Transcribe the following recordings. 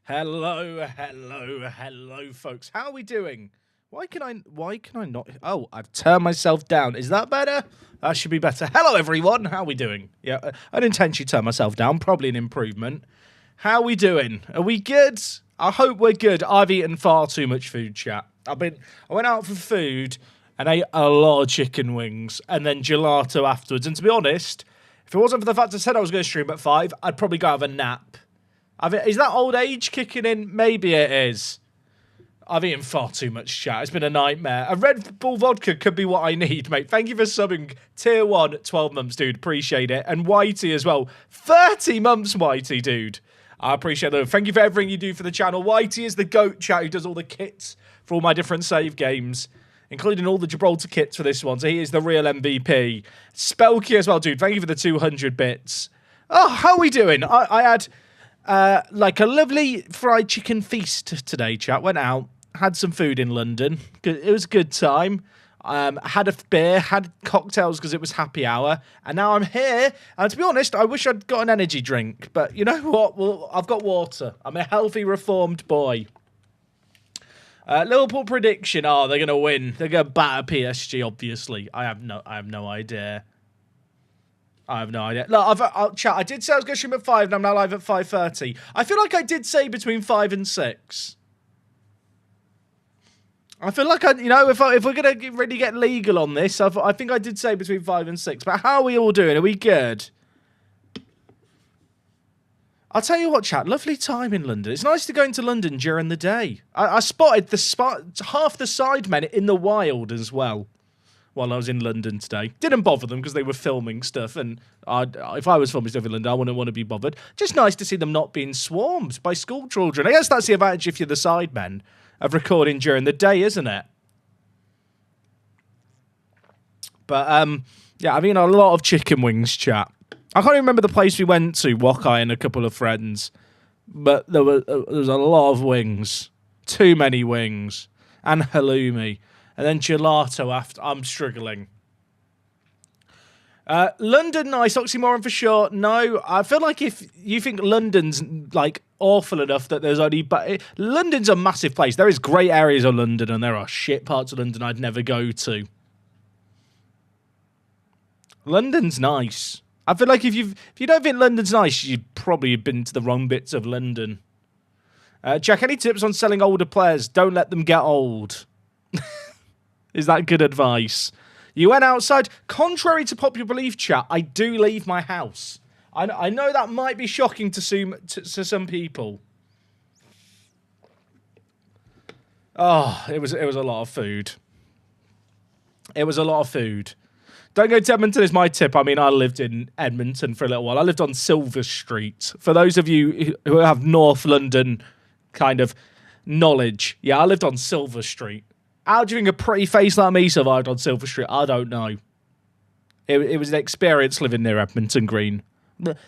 Hello, folks. How are we doing? Why can I not? Oh, I've turned myself down. Is that better? That should be better. Hello, everyone. How are we doing? Yeah, I didn't intentionally turn myself down. Probably an improvement. How are we doing? Are we good? I hope we're good. I've eaten far too much food, chat. I went out for food and ate a lot of chicken wings and then gelato afterwards. And to be honest, if it wasn't for the fact I said I was going to stream at 5, I'd probably go have a nap. Is that old age kicking in? Maybe it is. I've eaten far too much, chat. It's been a nightmare. A Red Bull vodka could be what I need, mate. Thank you for subbing tier 1, 12 months, dude. Appreciate it. And Whitey as well. 30 months, Whitey, dude. I appreciate it. Thank you for everything you do for the channel. Whitey is the GOAT, chat, who does all the kits for all my different save games, including all the Gibraltar kits for this one. So he is the real MVP. Spelky as well, dude. Thank you for the 200 bits. Oh, how are we doing? I had... like a lovely fried chicken feast today, chat. Went out, had some food in London. It was a good time. Had a beer, had cocktails because it was happy hour, and now I'm here. And to be honest, I wish I'd got an energy drink, but you know what? Well, I've got water. I'm a healthy, reformed boy. Liverpool prediction: they're gonna win. They're gonna batter PSG. Obviously, I have no idea. I have no idea. Look, chat. I did say I was going to stream at 5, and I'm now live at 5:30. I feel like I did say between 5 and 6. I feel like if we're going to really get legal on this, I think I did say between 5 and 6. But how are we all doing? Are we good? I'll tell you what, chat. Lovely time in London. It's nice to go into London during the day. I spotted half the sidemen in the wild as well while I was in London today. Didn't bother them because they were filming stuff, and if I was filming stuff in London, I wouldn't want to be bothered. Just nice to see them not being swarmed by school children. I guess that's the advantage if you're the sidemen of recording during the day, isn't it? But, yeah, I mean, a lot of chicken wings, chat. I can't even remember the place we went to, Wakai and a couple of friends, but there was a lot of wings. Too many wings. And halloumi. And then gelato after. I'm struggling. London, nice. Oxymoron for sure. No, I feel like if you think London's like awful enough that there's only... But London's a massive place. There is great areas of London and there are shit parts of London I'd never go to. London's nice. I feel like if you don't think London's nice, you've probably been to the wrong bits of London. Jack, any tips on selling older players? Don't let them get old. Is that good advice? You went outside. Contrary to popular belief, chat, I do leave my house. I know that might be shocking to some people. Oh, it was a lot of food. It was a lot of food. Don't go to Edmonton is my tip. I mean, I lived in Edmonton for a little while. I lived on Silver Street. For those of you who have North London kind of knowledge, yeah, I lived on Silver Street. How do you think a pretty face like me survived on Silver Street? I don't know. It was an experience living near Edmonton Green.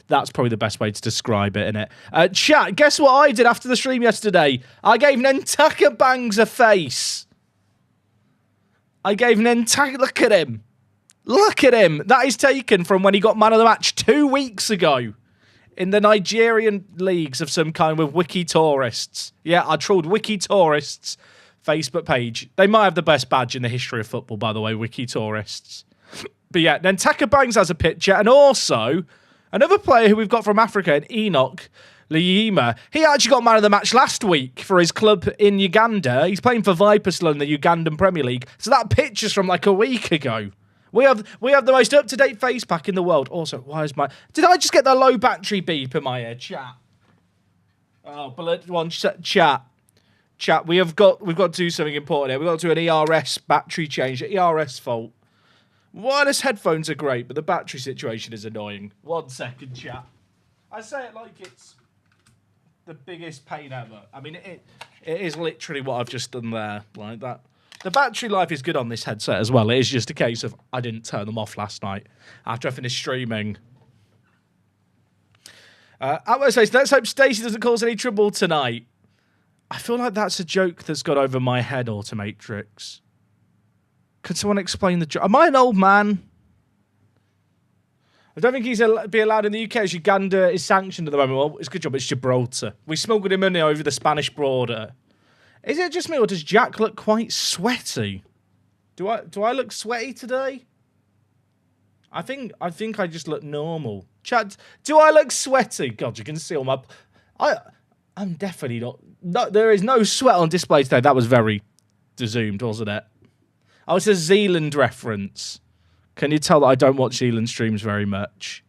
That's probably the best way to describe it, innit? Chat, guess what I did after the stream yesterday? I gave Nentaka Bangs a face. I gave Nentaka... Look at him. Look at him. That is taken from when he got man of the match 2 weeks ago in the Nigerian leagues of some kind with Wiki Tourists. Yeah, I trolled Wiki Tourists Facebook page. They might have the best badge in the history of football, by the way, Wiki Tourists. But yeah, then Taka Bangs has a picture, and also another player who we've got from Africa, Enoch Liyima. He actually got man of the match last week for his club in Uganda. He's playing for Viperslow in the Ugandan Premier League. So that picture's from like a week ago. We have the most up-to-date face pack in the world. Also, why is my... Did I just get the low battery beep in my ear? Chat. Oh, bullet one, chat. Chat, we've got to do something important here. We've got to do an ERS battery change. ERS fault. Wireless headphones are great, but the battery situation is annoying. 1 second, chat. I say it like it's the biggest pain ever. I mean, it is literally what I've just done there. Like that. The battery life is good on this headset as well. It is just a case of I didn't turn them off last night after I finished streaming. Let's hope Stacey doesn't cause any trouble tonight. I feel like that's a joke that's got over my head, Automatrix. Could someone explain the joke? Am I an old man? I don't think he's be allowed in the UK as Uganda is sanctioned at the moment. Well, it's a good job it's Gibraltar. We smuggled him in over the Spanish border. Is it just me or does Jack look quite sweaty? Do I look sweaty today? I think I just look normal. Chat, do I look sweaty? God, you can see all my... I'm definitely not... No, there is no sweat on display today. That was very zoomed, wasn't it? Oh, it's a Zealand reference. Can you tell that I don't watch Zealand streams very much?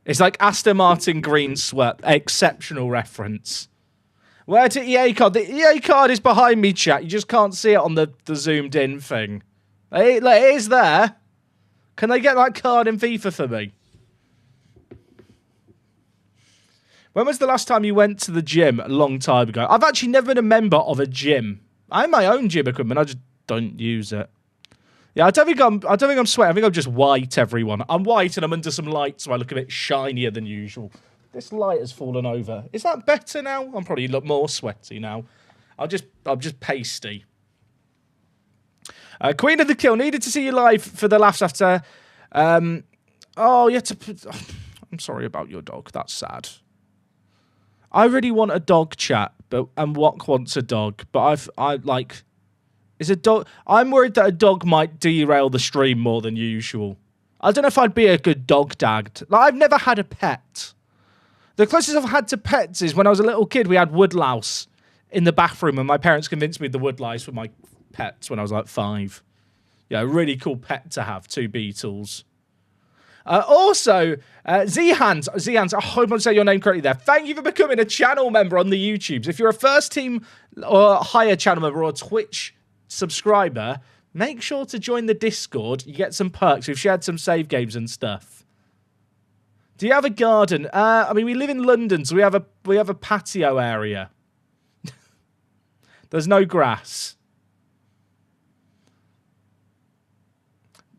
It's like Aston Martin green sweat. Exceptional reference. Where's the EA card? The EA card is behind me, chat. You just can't see it on the zoomed in thing. It is there. Can they get that card in FIFA for me? When was the last time you went to the gym? A long time ago. I've actually never been a member of a gym. I have my own gym equipment. I just don't use it. Yeah, I don't think I'm sweating. I think I'm just white, everyone. I'm white and I'm under some light, so I look a bit shinier than usual. This light has fallen over. Is that better now? I'm probably look more sweaty now. I'm just pasty. Queen of the Kill, needed to see you live for the laughs after. Oh, you had to. I'm sorry about your dog. That's sad. I really want a dog, chat, and Wok wants a dog, but I like. Is a dog? I'm worried that a dog might derail the stream more than usual. I don't know if I'd be a good dog dad. Like, I've never had a pet. The closest I've had to pets is when I was a little kid. We had woodlouse in the bathroom, and my parents convinced me the woodlouse were my pets when I was like 5. Yeah, a really cool pet to have. 2 beetles. Also, Zhans, I hope I'm saying your name correctly there. Thank you for becoming a channel member on the YouTubes. If you're a first team or higher channel member or a Twitch subscriber, make sure to join the Discord. You get some perks. We've shared some save games and stuff. Do you have a garden? I mean, we live in London, so we have a patio area. There's no grass.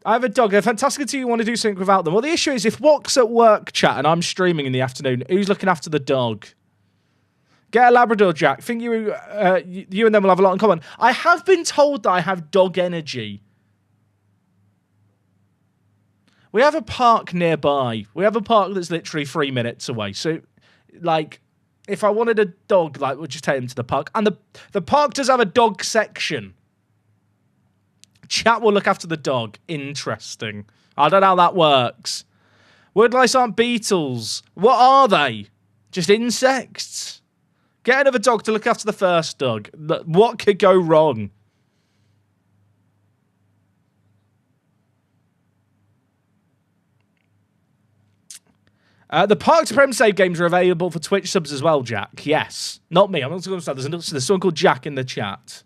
I have a dog. They're fantastic until you want to do something without them. Well, the issue is if Wok's at work, chat, and I'm streaming in the afternoon, who's looking after the dog? Get a Labrador, Jack. Think you and them will have a lot in common. I have been told that I have dog energy. We have a park nearby. We have a park that's literally 3 minutes away. So, like, if I wanted a dog, like, we'll just take him to the park. And the park does have a dog section. Chat will look after the dog. Interesting. I don't know how that works. Woodlice aren't beetles. What are they? Just insects? Get another dog to look after the first dog. What could go wrong? The Park to Prem save games are available for Twitch subs as well, Jack. Yes. Not me. I'm not going to say there's someone called Jack in the chat.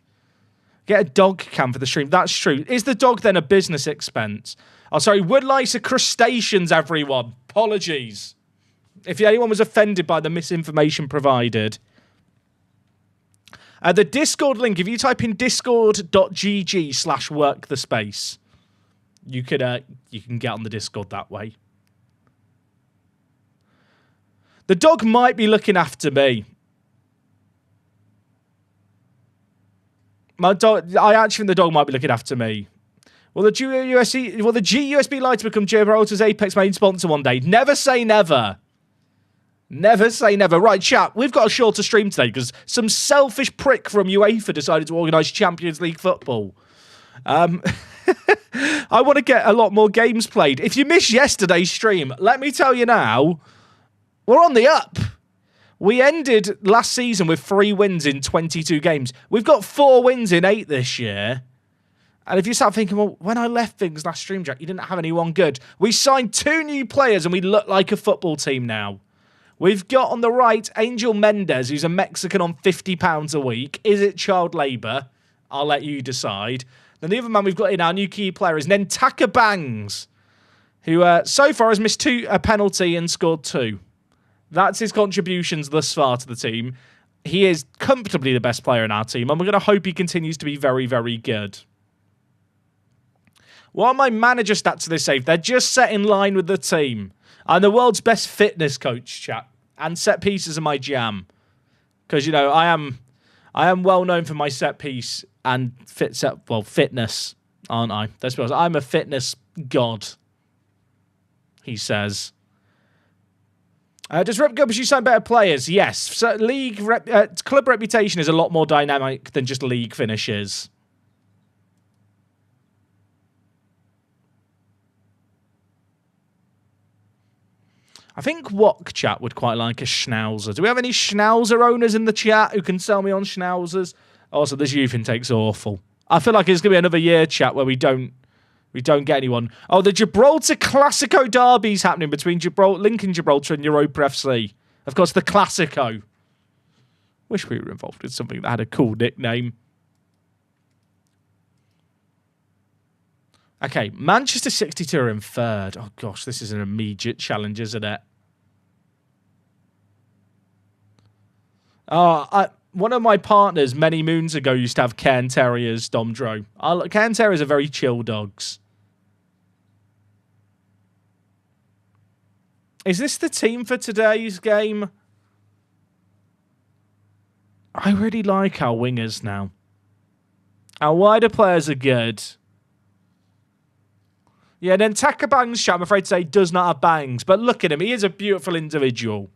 Get a dog cam for the stream. That's true. Is the dog then a business expense? Oh, sorry. Woodlice are crustaceans, everyone. Apologies. If anyone was offended by the misinformation provided. The Discord link, if you type in discord.gg/workthespace, you can get on the Discord that way. The dog might be looking after me. I actually think the dog might be looking after me. Will the GUSB lights become Gibraltar's Apex main sponsor one day? Never say never. Never say never. Right, chat, we've got a shorter stream today because some selfish prick from UEFA decided to organise Champions League football. I want to get a lot more games played. If you missed yesterday's stream, let me tell you now, we're on the up. We ended last season with 3 wins in 22 games. We've got 4 wins in 8 this year. And if you start thinking, well, when I left things last stream, Jack, you didn't have anyone good. We signed 2 new players and we look like a football team now. We've got on the right Angel Mendez, who's a Mexican on £50 a week. Is it child labour? I'll let you decide. Then the other man we've got in our new key player is Nentaka Bangs, who so far has missed a penalty and scored 2. That's his contributions thus far to the team. He is comfortably the best player in our team, and we're going to hope he continues to be very, very good. What are my manager stats to this save? They're just set in line with the team. I'm the world's best fitness coach, chat. And set pieces are my jam. Because, you know, I am well known for my set piece and fitness, aren't I? Let's be honest. I'm a fitness god. he says. Does Rep go because you sign better players? Yes. So club reputation is a lot more dynamic than just league finishes. I think Wok chat would quite like a Schnauzer. Do we have any Schnauzer owners in the chat who can sell me on Schnauzers? Also, this youth intake's awful. I feel like it's going to be another year, chat, where we don't get anyone. Oh, the Gibraltar Classico derby's happening between Lincoln Gibraltar and Europa FC. Of course, the Classico. Wish we were involved with something that had a cool nickname. Okay, Manchester 62 are in third. Oh, gosh, this is an immediate challenge, isn't it? One of my partners many moons ago used to have Cairn Terriers, Domdro. Cairn Terriers are very chill dogs. Is this the team for today's game? I really like our wingers now. Our wider players are good. Yeah, then Takabang's chat, I'm afraid to say, does not have bangs. But look at him. He is a beautiful individual.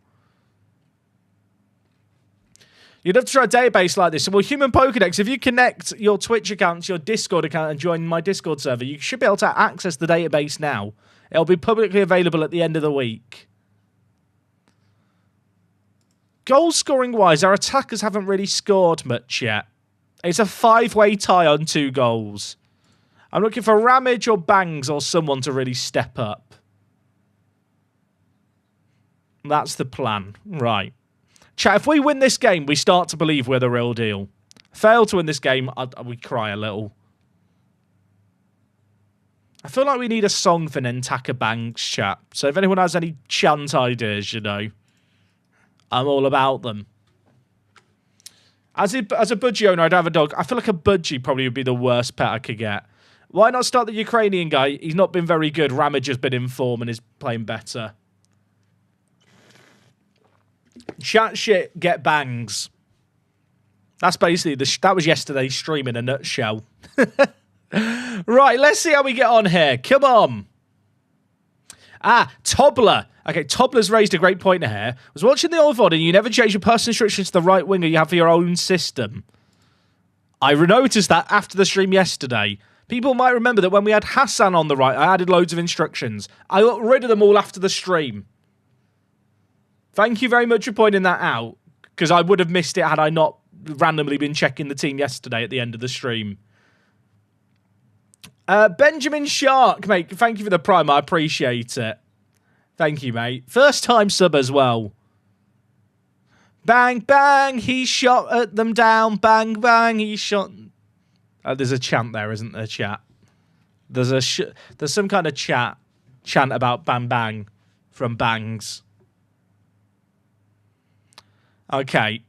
You'd have to try a database like this. Well, Human Pokedex, if you connect your Twitch account to your Discord account and join my Discord server, you should be able to access the database now. It'll be publicly available at the end of the week. Goal scoring wise, our attackers haven't really scored much yet. It's a 5-way tie on 2 goals. I'm looking for Ramage or Bangs or someone to really step up. That's the plan. Right. Chat, if we win this game, we start to believe we're the real deal. Fail to win this game, we cry a little. I feel like we need a song for Nentaka Bangs, chat. So if anyone has any chant ideas, you know, I'm all about them. As a budgie owner, I'd have a dog. I feel like a budgie probably would be the worst pet I could get. Why not start the Ukrainian guy? He's not been very good. Ramage has been in form and is playing better. Chat shit, get bangs. That's basically that was yesterday's stream in a nutshell. Right, let's see how we get on here. Come on. Tobler. Okay, Tobler's raised a great point here. I was watching the old VOD and you never change your personal instructions to the right winger you have for your own system. I noticed that after the stream yesterday. People might remember that when we had Hassan on the right, I added loads of instructions. I got rid of them all after the stream. Thank you very much for pointing that out, because I would have missed it had I not randomly been checking the team yesterday at the end of the stream. Benjamin Shark, mate, thank you for the prime. I appreciate it. Thank you, mate. First time sub as well. Bang, bang, he shot at them down. Bang, bang, he shot... there's a chant there, isn't there, chat? There's some kind of chant about bang, bang from Bangs. Okay.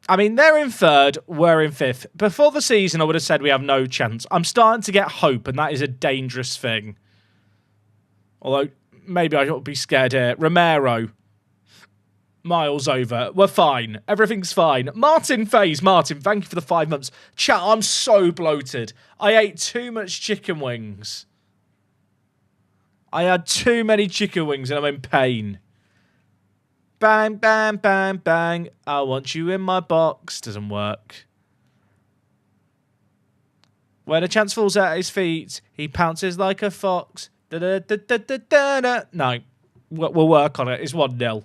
I mean, they're in third, we're in fifth. Before the season, I would have said we have no chance. I'm starting to get hope, and that is a dangerous thing. Although, maybe I ought to be scared here. Romero. Miles over. We're fine. Everything's fine. Martin Faze. Martin, thank you for the 5 months. Chat, I'm so bloated. I ate too much chicken wings. I had too many chicken wings, and I'm in pain. Bang, bang, bang, bang. I want you in my box. Doesn't work. When a chance falls at his feet, he pounces like a fox. Da -da -da -da -da -da -da. No. We'll work on it. It's 1-0.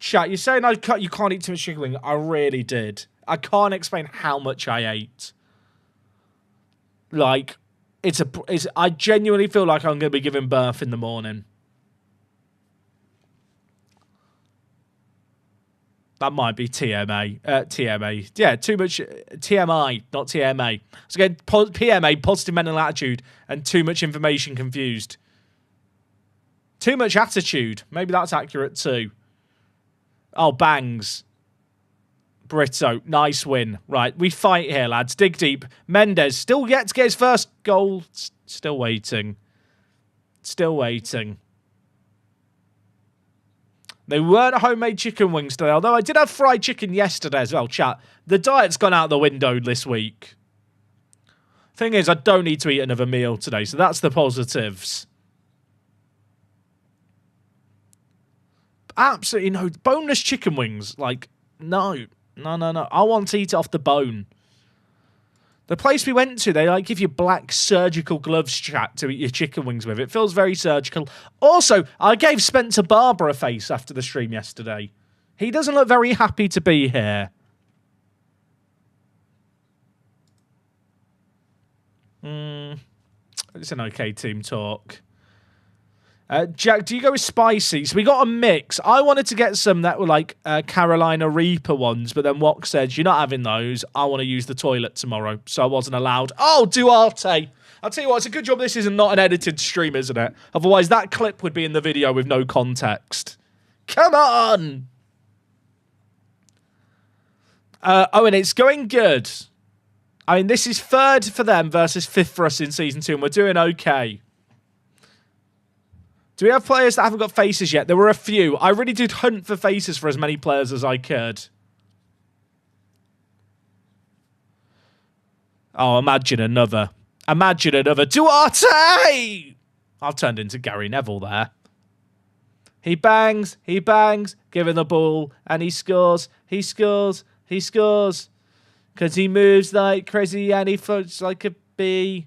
Chat, you're saying you can't eat too much chicken wing. I really did. I can't explain how much I ate. Like, I genuinely feel like I'm going to be giving birth in the morning. That might be TMA. TMA. Yeah, too much TMI, not TMA. So again, PMA, positive mental attitude, and too much information confused. Too much attitude. Maybe that's accurate too. Oh, Bangs. Brito. Nice win. Right, we fight here, lads. Dig deep. Mendes still yet to get his first goal. Still waiting. Still waiting. They weren't homemade chicken wings today, although I did have fried chicken yesterday as well, chat. The diet's gone out the window this week. Thing is, I don't need to eat another meal today, so that's the positives. Absolutely no. Boneless chicken wings. Like, no. No. I want to eat it off the bone. The place we went to, they like give you black surgical gloves, chat, to eat your chicken wings with. It feels very surgical. Also, I gave Spencer Barber a face after the stream yesterday. He doesn't look very happy to be here. It's an okay team talk. Jack, do you go with spicy? So we got a mix. I wanted to get some that were like Carolina Reaper ones, but then Wok said, you're not having those. I want to use the toilet tomorrow, so I wasn't allowed. Oh, Duarte. I'll tell you what, it's a good job this is not an edited stream, isn't it? Otherwise, that clip would be in the video with no context. Come on! Oh, and it's going good. I mean, this is third for them versus fifth for us in Season 2, and we're doing okay. Do we have players that haven't got faces yet? There were a few. I really did hunt for faces for as many players as I could. Oh, imagine another. Imagine another. Duarte! I've turned into Gary Neville there. He bangs, giving the ball, and he scores. He scores. Because he moves like crazy and he floats like a bee.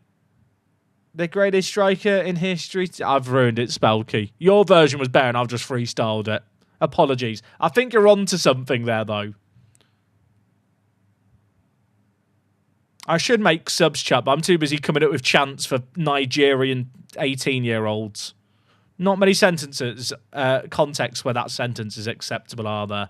The greatest striker in history. I've ruined it, Spelky. Your version was better and I've just freestyled it. Apologies. I think you're onto something there, though. I should make subs chat, but I'm too busy coming up with chants for Nigerian 18-year-olds. Not many sentences, contexts where that sentence is acceptable, are there?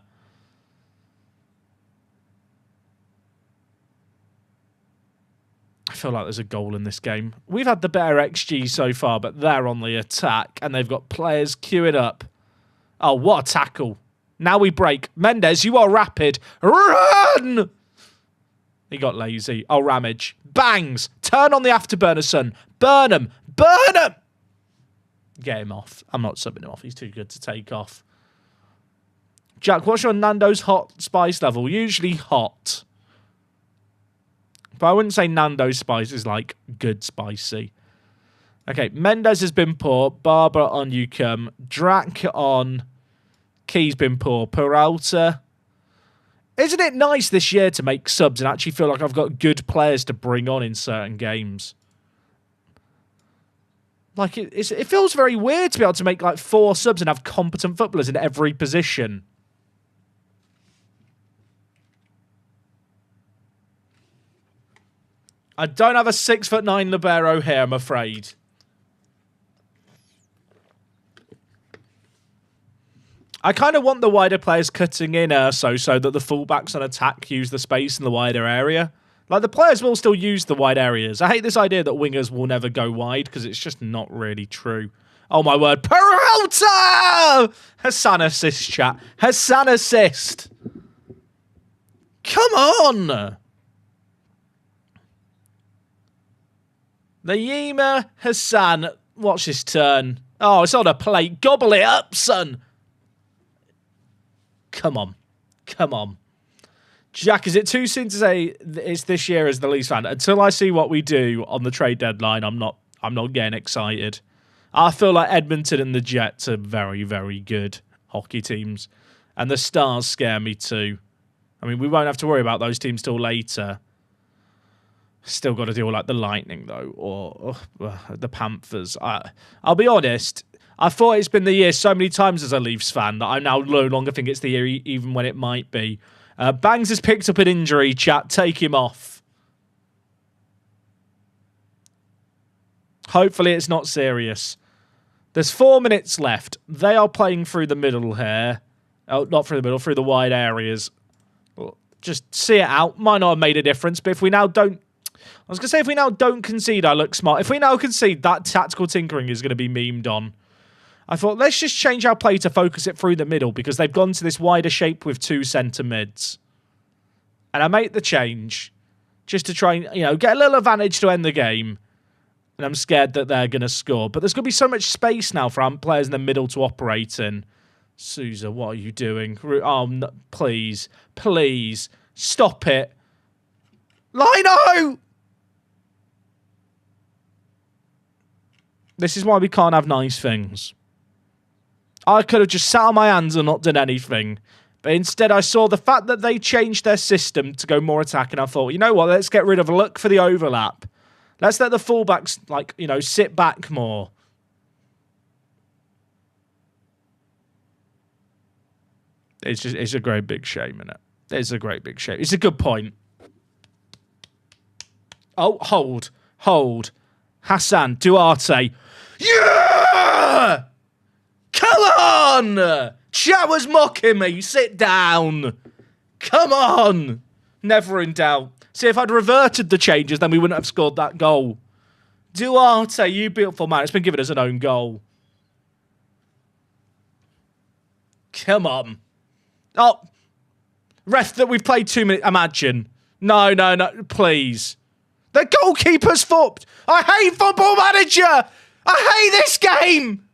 I feel like there's a goal in this game. We've had the better XG so far, but they're on the attack, and they've got players queuing up. Oh, what a tackle. Now we break. Mendes, you are rapid. Run! He got lazy. Oh, Ramage. Bangs. Turn on the afterburner, son. Burn him. Burn him! Get him off. I'm not subbing him off. He's too good to take off. Jack, what's your Nando's hot spice level? Usually hot. But I wouldn't say Nando's spice is like good spicy. Okay, Mendes has been poor. Barber on you come. Drac on. Key's been poor. Peralta. Isn't it nice this year to make subs and actually feel like I've got good players to bring on in certain games? Like, it feels very weird to be able to make like 4 subs and have competent footballers in every position. I don't have a 6'9" libero here, I'm afraid. I kind of want the wider players cutting in so that the fullbacks on attack use the space in the wider area. Like, the players will still use the wide areas. I hate this idea that wingers will never go wide because it's just not really true. Oh, my word. Peralta! Hassan assist, chat. Hassan assist. Come on! The Yima Hassan. Watch his turn. Oh, it's on a plate. Gobble it up, son. Come on. Come on. Jack, is it too soon to say it's this year as the Leeds fan? Until I see what we do on the trade deadline, I'm not getting excited. I feel like Edmonton and the Jets are very, very good hockey teams. And the Stars scare me too. I mean, we won't have to worry about those teams till later. Still got to deal with like the Lightning though, or the Panthers. I'll be honest. I thought it's been the year so many times as a Leafs fan that I now no longer think it's the year even when it might be. Bangs has picked up an injury, chat. Take him off. Hopefully it's not serious. There's 4 minutes left. They are playing through the middle here. Oh, not through the middle, through the wide areas. Just see it out. Might not have made a difference, but if we now don't... I was going to say, if we now don't concede, I look smart. If we now concede, that tactical tinkering is going to be memed on. I thought, let's just change our play to focus it through the middle because they've gone to this wider shape with 2 centre mids. And I make the change just to try and, get a little advantage to end the game. And I'm scared that they're going to score. But there's going to be so much space now for our players in the middle to operate in. Sousa, what are you doing? Oh, no, please. Please. Stop it. Lino! This is why we can't have nice things. I could have just sat on my hands and not done anything. But instead, I saw the fact that they changed their system to go more attack, and I thought, you know what, let's get rid of a look for the overlap. Let's let the fullbacks, like, you know, sit back more. It's a great big shame, isn't it? It's a great big shame. It's a good point. Oh, hold. Hassan, Duarte. Yeah! Come on! Chat was mocking me. Sit down. Come on. Never in doubt. See, if I'd reverted the changes, then we wouldn't have scored that goal. Duarte, you beautiful man. It's been given as an own goal. Come on. Oh. Ref, that we've played 2 minutes. Imagine. No, please. The goalkeeper's foot. I hate Football Manager. I hate this game.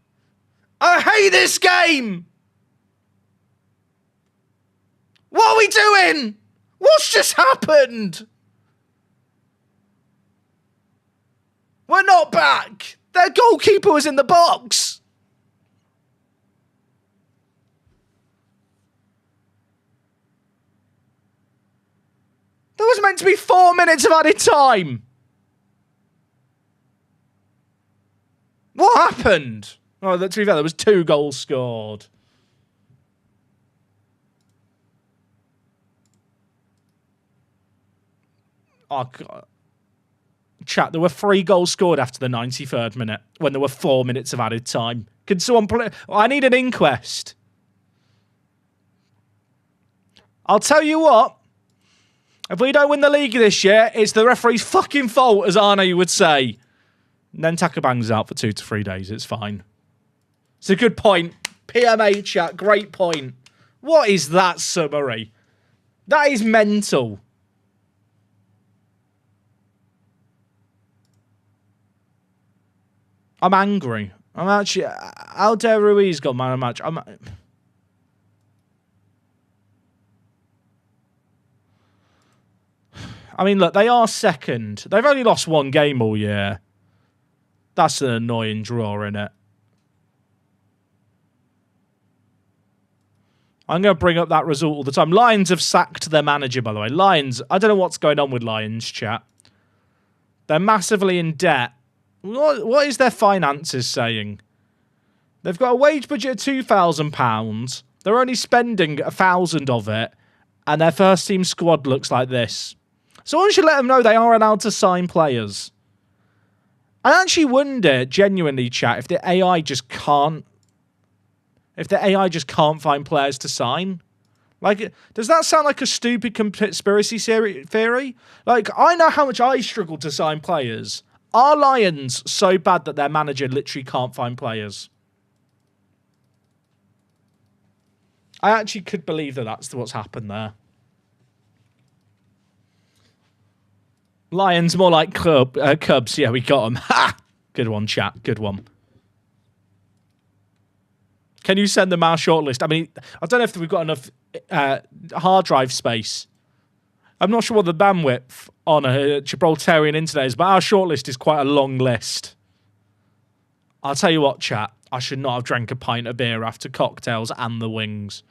I hate this game. What are we doing? What's just happened? We're not back. Their goalkeeper was in the box. There was meant to be 4 minutes of added time. What happened? Oh, to be fair, there was 2 goals scored. Oh, God. Chat, there were 3 goals scored after the 93rd minute when there were 4 minutes of added time. Can someone play? Oh, I need an inquest. I'll tell you what. If we don't win the league this year, it's the referee's fucking fault, as Arne would say. And then Takabang's out for 2 to 3 days. It's fine. It's a good point. PMA chat, great point. What is that summary? That is mental. I'm angry. I'm actually... How dare Ruiz got man of the match? I mean, look, they are second. They've only lost 1 game all year. That's an annoying draw, innit? I'm going to bring up that result all the time. Lions have sacked their manager, by the way. Lions, I don't know what's going on with Lions, chat. They're massively in debt. What is their finances saying? They've got a wage budget of £2,000. They're only spending 1,000 of it. And their first team squad looks like this. Someone should let them know they are allowed to sign players. I actually wonder, genuinely, chat, if the AI just can't... If the AI just can't find players to sign. Like, does that sound like a stupid conspiracy theory? Like, I know how much I struggle to sign players. Are Lions so bad that their manager literally can't find players? I actually could believe that that's what's happened there. Lions more like Cubs. Yeah, we got them. Ha! Good one, chat. Good one. Can you send them our shortlist? I mean, I don't know if we've got enough hard drive space. I'm not sure what the bandwidth on a Gibraltarian internet is, but our shortlist is quite a long list. I'll tell you what, chat. I should not have drank a pint of beer after cocktails and the wings.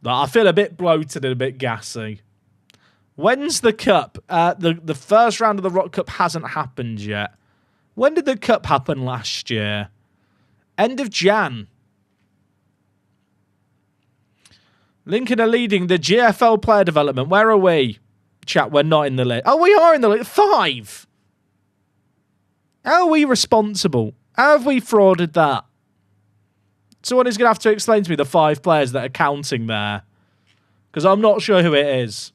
I feel a bit bloated and a bit gassy. When's the cup? The first round of the Rock Cup hasn't happened yet. When did the cup happen last year? End of Jan. Lincoln are leading the GFL player development. Where are we? Chat, we're not in the league. Oh, we are in the league. 5. How are we responsible? How have we frauded that? Someone is going to have to explain to me the 5 players that are counting there. Because I'm not sure who it is.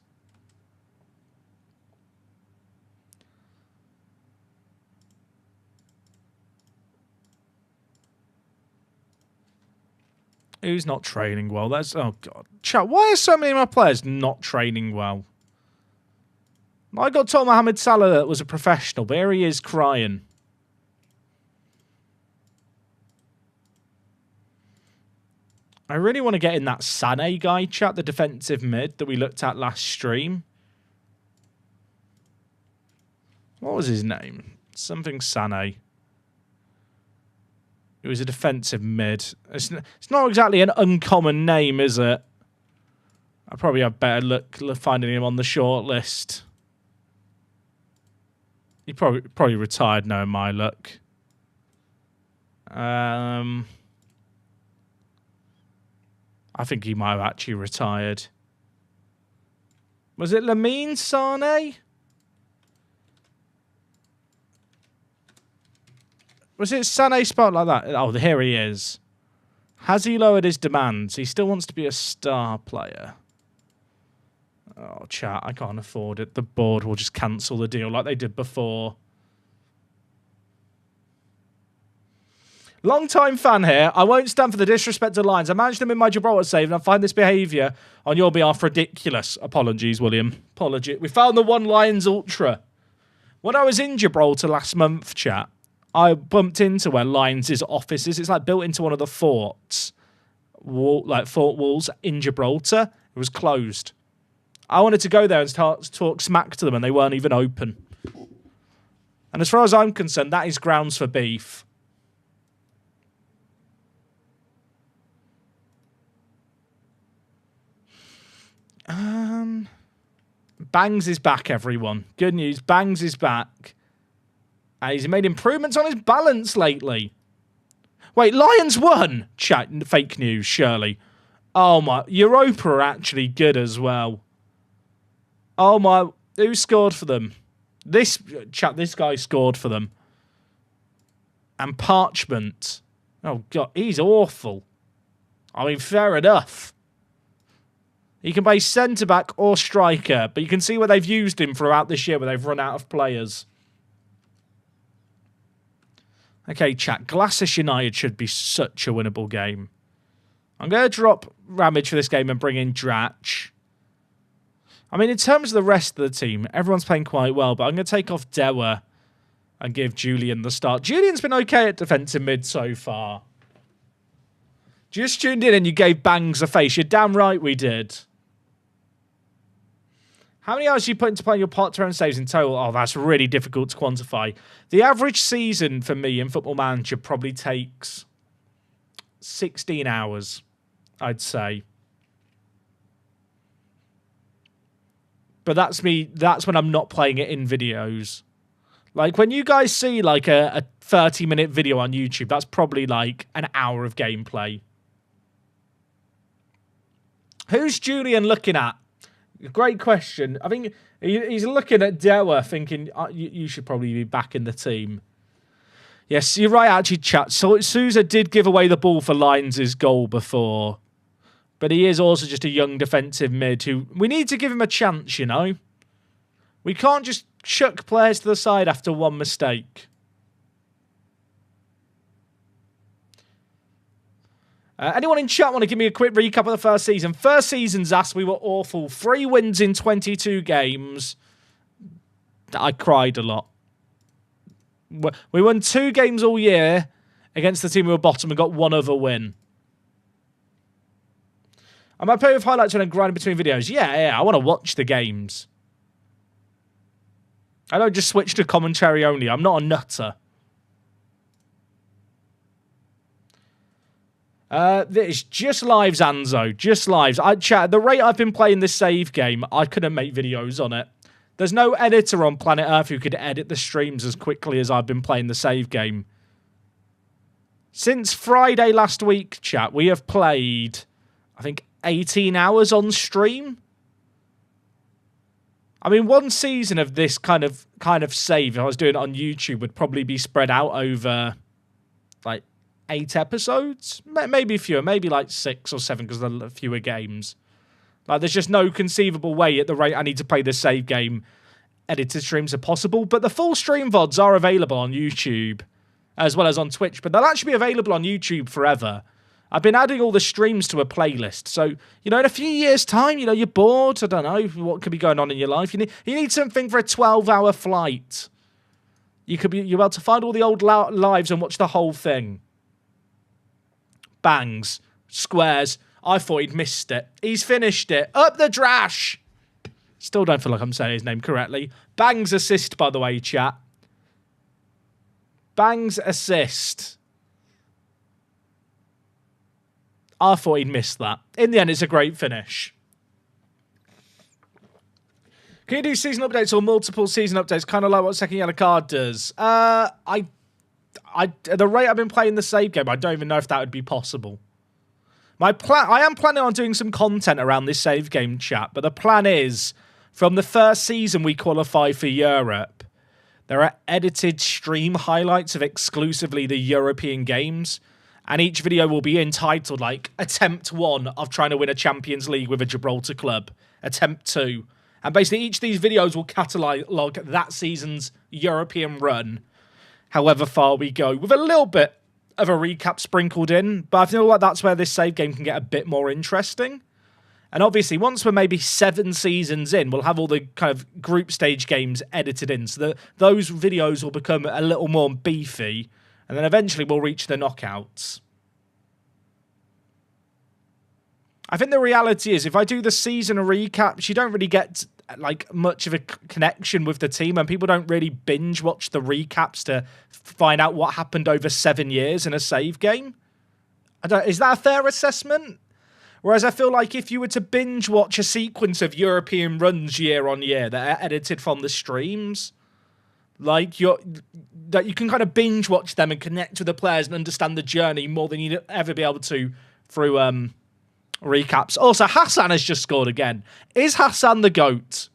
Who's not training well? That's... Oh, God. Chat, why are so many of my players not training well? I got told Mohamed Salah that was a professional, but here he is crying. I really want to get in that Sané guy, chat, the defensive mid that we looked at last stream. What was his name? Something Sané. He was a defensive mid. It's not exactly an uncommon name, is it? I probably have better luck finding him on the short list. He probably retired knowing my luck. I think he might have actually retired. Was it Lamine Sane? Was it Sane spelled like that? Oh, here he is. Has he lowered his demands? He still wants to be a star player. Oh, chat, I can't afford it. The board will just cancel the deal like they did before. Long-time fan here. I won't stand for the disrespect to Lions. I managed them in my Gibraltar save, and I find this behaviour on your behalf ridiculous. Apologies, William. Apology. We found the one Lions Ultra. When I was in Gibraltar last month, chat, I bumped into where Lions' office is. It's like built into one of the forts, fort walls in Gibraltar. It was closed. I wanted to go there and start to talk smack to them, and they weren't even open. And as far as I'm concerned, that is grounds for beef. Bangs is back, everyone. Good news. Bangs is back. He's made improvements on his balance lately. Wait, Lions won! Chat, fake news, surely. Oh my, Europa are actually good as well. Oh my, who scored for them? This guy scored for them. And Parchment. Oh God, he's awful. I mean, fair enough. He can play centre-back or striker, but you can see where they've used him throughout this year, where they've run out of players. Okay, chat. Glacis United should be such a winnable game. I'm going to drop Ramage for this game and bring in Drach. I mean, in terms of the rest of the team, everyone's playing quite well, but I'm going to take off Dewa and give Julian the start. Julian's been okay at defensive mid so far. Just tuned in and you gave Bangs a face. You're damn right we did. How many hours do you put into playing your part turn saves in total? Oh, that's really difficult to quantify. The average season for me in Football Manager probably takes 16 hours, I'd say. But that's me. That's when I'm not playing it in videos. Like, when you guys see, like, a 30-minute video on YouTube, that's probably, like, an hour of gameplay. Who's Julian looking at? Great question. I think he's looking at Dewa thinking, you should probably be back in the team. Yes, you're right, actually, chat. So Sousa did give away the ball for Lions' goal before. But he is also just a young defensive mid who... We need to give him a chance, you know? We can't just chuck players to the side after one mistake. Anyone in chat want to give me a quick recap of the first season? First season, Zas, we were awful. 3 wins in 22 games. I cried a lot. We won 2 games all year against the team who were bottom and got 1 other win. Am I playing with highlights when I'm grinding between videos? Yeah, I want to watch the games. I don't just switch to commentary only. I'm not a nutter. It's just lives, Anzo. Just lives. Chat, at the rate I've been playing this save game, I couldn't make videos on it. There's no editor on planet Earth who could edit the streams as quickly as I've been playing the save game. Since Friday last week, chat, we have played, I think, 18 hours on stream. I mean, one season of this kind of save, if I was doing it on YouTube, would probably be spread out over, like, 8 episodes, maybe fewer, maybe like 6 or 7 because there are fewer games. Like, there's just no conceivable way at the rate I need to play this save game, edited streams are possible. But the full stream VODs are available on YouTube as well as on Twitch, but they'll actually be available on YouTube forever. I've been adding all the streams to a playlist. So, you know, in a few years' time, you know, you're bored, I don't know, what could be going on in your life. You need something for a 12-hour flight. You're able to find all the old lives and watch the whole thing. Bangs. Squares. I thought he'd missed it. He's finished it. Up the trash. Still don't feel like I'm saying his name correctly. Bangs assist, by the way, chat. Bangs assist. I thought he'd missed that. In the end, it's a great finish. Can you do season updates or multiple season updates, kind of like what Second Yellow Card does? At the rate I've been playing the save game, I don't even know if that would be possible. I am planning on doing some content around this save game, chat, but the plan is, from the first season we qualify for Europe, there are edited stream highlights of exclusively the European games, and each video will be entitled, like, Attempt 1 of trying to win a Champions League with a Gibraltar club, Attempt 2. And basically each of these videos will catalogue that season's European run, however far we go, with a little bit of a recap sprinkled in. But I feel like that's where this save game can get a bit more interesting. And obviously, once we're maybe 7 seasons in, we'll have all the kind of group stage games edited in, so that those videos will become a little more beefy, and then eventually we'll reach the knockouts. I think the reality is, if I do the season recaps, you don't really get like much of a connection with the team, and people don't really binge watch the recaps to find out what happened over 7 years in a save game. Is that a fair assessment? Whereas I feel like if you were to binge watch a sequence of European runs year on year that are edited from the streams, like that you can kind of binge watch them and connect with the players and understand the journey more than you'd ever be able to through recaps. Also, Hassan has just scored again. Is Hassan the GOAT?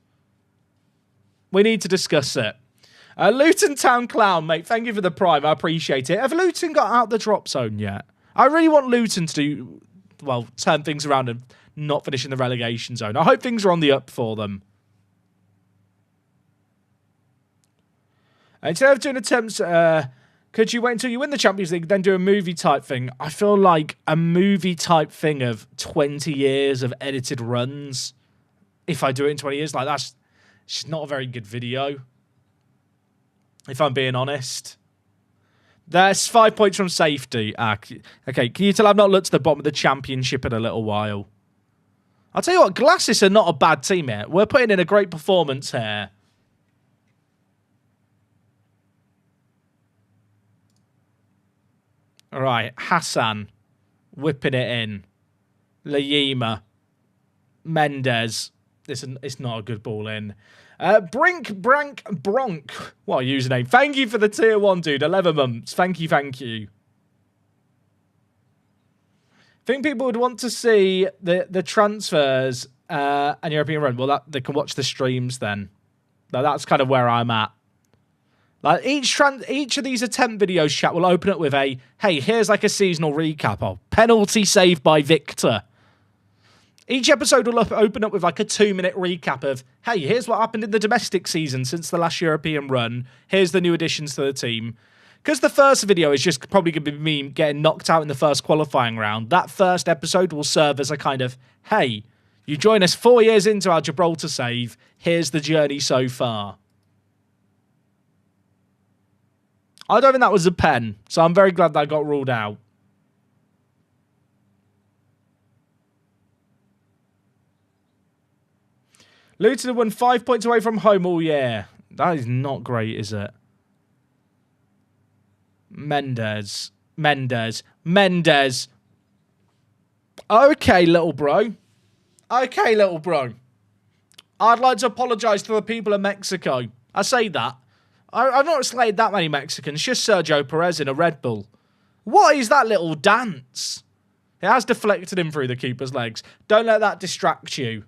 We need to discuss it. Luton Town Clown, mate, thank you for the prime. I appreciate it. Have Luton got out the drop zone yet? I really want Luton to do, well, turn things around and not finish in the relegation zone. I hope things are on the up for them. Instead of doing attempts, could you wait until you win the Champions League, then do a movie type thing? I feel like a movie type thing of 20 years of edited runs, if I do it in 20 years, like that's just not a very good video, if I'm being honest. There's 5 points from safety. Okay, can you tell I've not looked at the bottom of the Championship in a little while? I'll tell you what, Glacis are not a bad team here. We're putting in a great performance here. All right, Hassan whipping it in. Layima. Mendes. It's not a good ball in. Bronk. What a username. Thank you for the tier 1, dude. 11 months. Thank you. Think people would want to see the transfers and European run. Well, they can watch the streams then. Now, that's kind of where I'm at. Like each of these attempt videos, chat, will open up with a, hey, here's like a seasonal recap of penalty saved by Victor. Each episode will open up with like a 2-minute recap of, hey, here's what happened in the domestic season since the last European run. Here's the new additions to the team. Because the first video is just probably going to be me getting knocked out in the first qualifying round, that first episode will serve as a kind of, hey, you join us 4 years into our Gibraltar save. Here's the journey so far. I don't think that was a pen, so I'm very glad that got ruled out. Luton have won 5 points away from home all year. That is not great, is it? Mendes. Okay, little bro. I'd like to apologise to the people of Mexico. I say that. I've not slayed that many Mexicans, just Sergio Perez in a Red Bull. What is that little dance? It has deflected him through the keeper's legs. Don't let that distract you.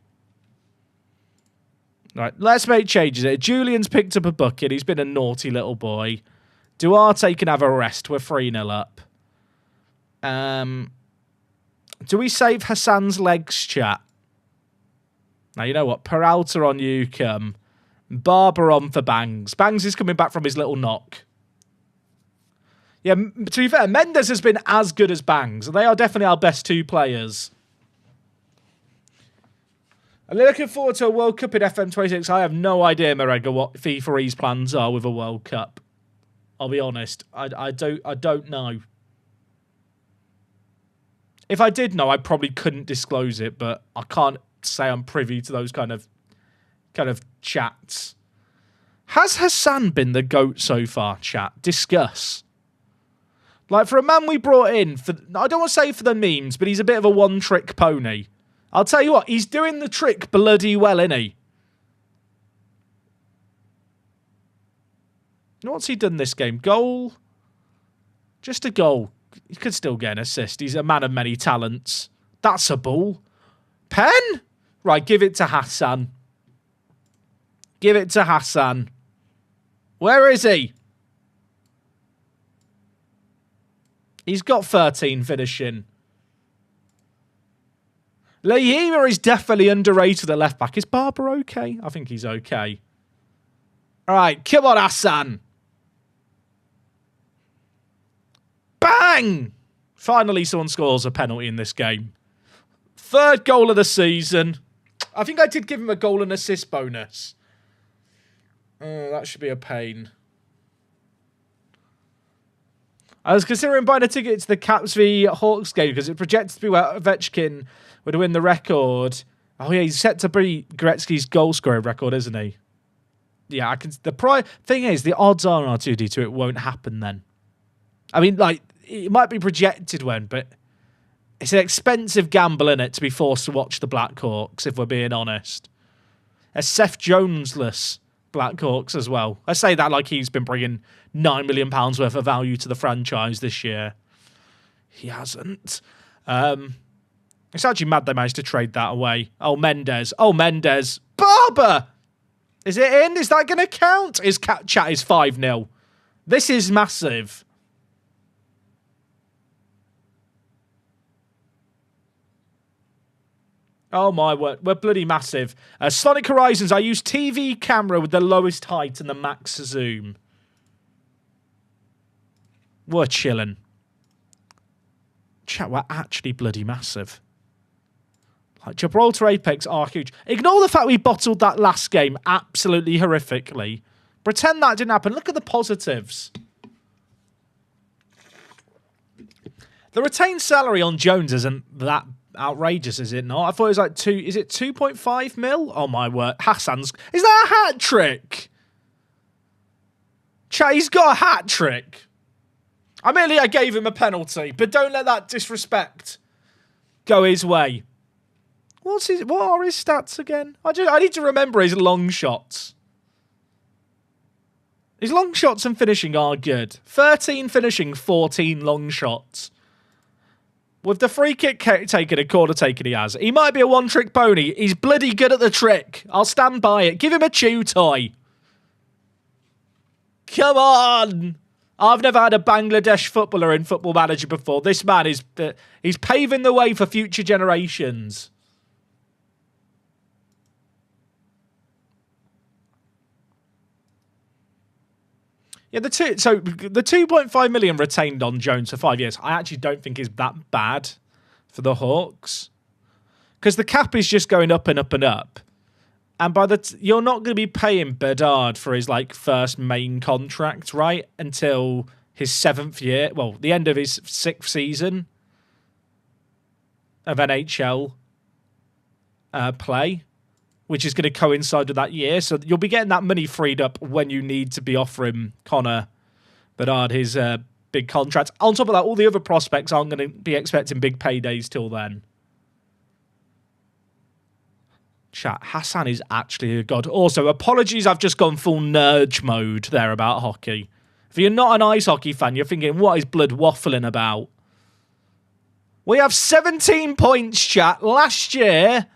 Right, let's make changes here. Julian's picked up a bucket. He's been a naughty little boy. Duarte can have a rest. We're 3-0 up. Do we save Hassan's legs, chat? Now, you know what? Peralta on you come. Barber on for Bangs. Bangs is coming back from his little knock. Yeah, to be fair, Mendes has been as good as Bangs. They are definitely our best 2 players. I'm looking forward to a World Cup in FM26. I have no idea, Marega, what FIFA E's plans are with a World Cup. I'll be honest. I don't know. If I did know, I probably couldn't disclose it, but I can't say I'm privy to those kind of chats. Has Hassan been the GOAT so far, chat? Discuss. Like, for a man we brought in, I don't want to say for the memes, but he's a bit of a one-trick pony. I'll tell you what, he's doing the trick bloody well, isn't he? What's he done this game? Goal? Just a goal. He could still get an assist. He's a man of many talents. That's a ball. Pen? Right, give it to Hassan. Give it to Hassan. Where is he? He's got 13 finishing. Lehima is definitely underrated at left back. Is Barber okay? I think he's okay. All right, come on, Hassan. Bang! Finally, someone scores a penalty in this game. Third goal of the season. I think I did give him a goal and assist bonus. That should be a pain. I was considering buying a ticket to the Caps v Hawks game because it projected to be where Ovechkin would win the record. Oh yeah, he's set to be Gretzky's goal scoring record, isn't he? Yeah, I can. Thing is, the odds are on R2D2 it won't happen then. I mean, like, it might be projected when, but it's an expensive gamble in it to be forced to watch the Blackhawks, if we're being honest. A Seth Jones-less Blackhawks as well. I say that like he's been bringing £9 million worth of value to the franchise this year. He hasn't. It's actually mad they managed to trade that away. Oh, Mendes. Barber! Is it in? Is that going to count? His chat is 5-0. This is massive. Oh my word, we're bloody massive. Sonic Horizons, I use TV camera with the lowest height and the max zoom. We're chilling. Chat, we're actually bloody massive. Like, Gibraltar Apex are huge. Ignore the fact we bottled that last game absolutely horrifically. Pretend that didn't happen. Look at the positives. The retained salary on Jones isn't that outrageous, is it not? I thought it was like is it 2.5 mil? Oh my word. Hassan's, is that a hat trick? Chat, he's got a hat trick. Admittedly, I gave him a penalty, but don't let that disrespect go his way. What are his stats again? I need to remember his long shots. His long shots and finishing are good. 13 finishing, 14 long shots. With the free kick taken and corner taken he has. He might be a one-trick pony. He's bloody good at the trick. I'll stand by it. Give him a chew toy. Come on. I've never had a Bangladesh footballer in Football Manager before. This man is he's paving the way for future generations. Yeah, the 2.5 million retained on Jones for 5 years, I actually don't think is that bad for the Hawks. Because the cap is just going up and up and up. And you're not going to be paying Bedard for his first main contract, right? Until his 7th year, well, the end of his 6th season of NHL play, which is going to coincide with that year. So you'll be getting that money freed up when you need to be offering Connor Bedard his big contract. On top of that, all the other prospects aren't going to be expecting big paydays till then. Chat, Hassan is actually a god. Also, apologies, I've just gone full nerd mode there about hockey. If you're not an ice hockey fan, you're thinking, what is Blood waffling about? We have 17 points, chat. Last year,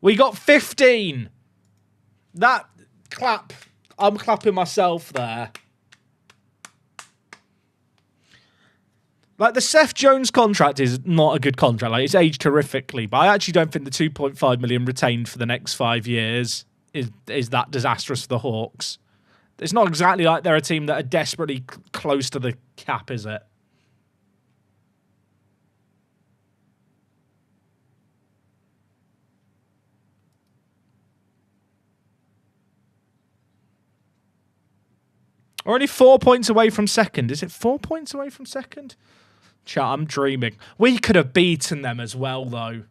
we got 15. That clap, I'm clapping myself there. The Seth Jones contract is not a good contract. It's aged horrifically, but I actually don't think the 2.5 million retained for the next 5 years is that disastrous for the Hawks. It's not exactly like they're a team that are desperately close to the cap, is it? We're only 4 points away from second. Is it 4 points away from second? Chat, I'm dreaming. We could have beaten them as well, though.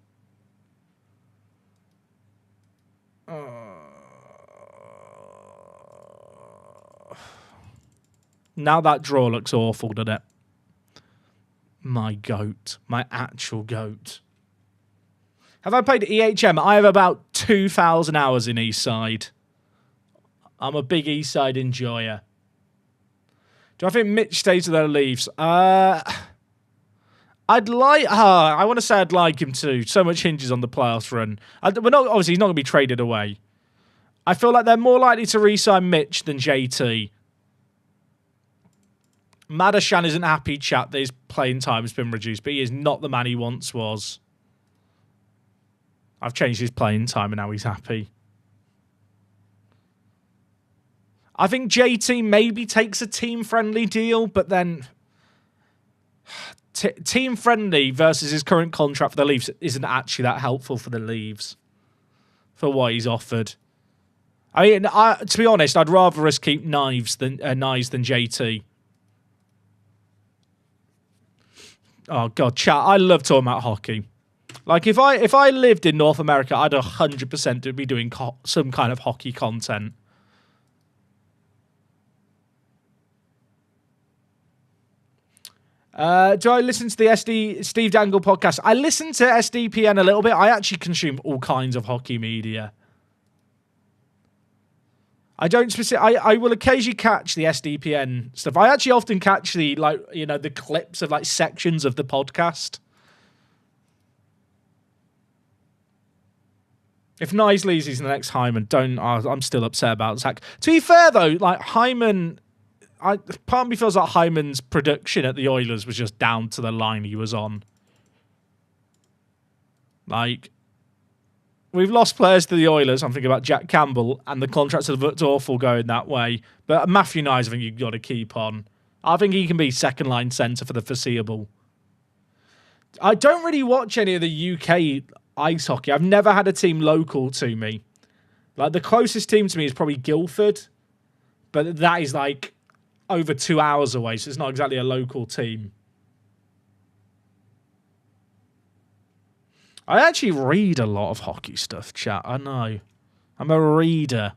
Now that draw looks awful, doesn't it? my goat. My actual goat. Have I played EHM? I have about 2,000 hours in Eastside. I'm a big Eastside enjoyer. Do I think Mitch stays with their leaves? I want to say I'd like him to. So much hinges on the playoffs run. Obviously, he's not going to be traded away. I feel like they're more likely to re-sign Mitch than JT. Madashan isn't happy, chat, that his playing time has been reduced, but he is not the man he once was. I've changed his playing time and now he's happy. I think JT maybe takes a team-friendly deal, but then team-friendly versus his current contract for the Leafs isn't actually that helpful for the Leafs for what he's offered. I mean, to be honest, I'd rather us keep Knives than JT. Oh God, chat! I love talking about hockey. Like if I lived in North America, I'd 100% be doing some kind of hockey content. Do I listen to the Steve Dangle podcast? I listen to SDPN a little bit. I actually consume all kinds of hockey media. I don't I will occasionally catch the SDPN stuff. I actually often catch the the clips of sections of the podcast. If Nyes leaves, he's the next Hyman. I'm still upset about Zach. To be fair though, Hyman. Part of me feels like Hyman's production at the Oilers was just down to the line he was on. We've lost players to the Oilers. I'm thinking about Jack Campbell, and the contracts have looked awful going that way. But Matthew Nyes, I think you've got to keep on. I think he can be second-line centre for the foreseeable. I don't really watch any of the UK ice hockey. I've never had a team local to me. The closest team to me is probably Guildford, but that is over 2 hours away, so it's not exactly a local team. I actually read a lot of hockey stuff, chat. I know. I'm a reader.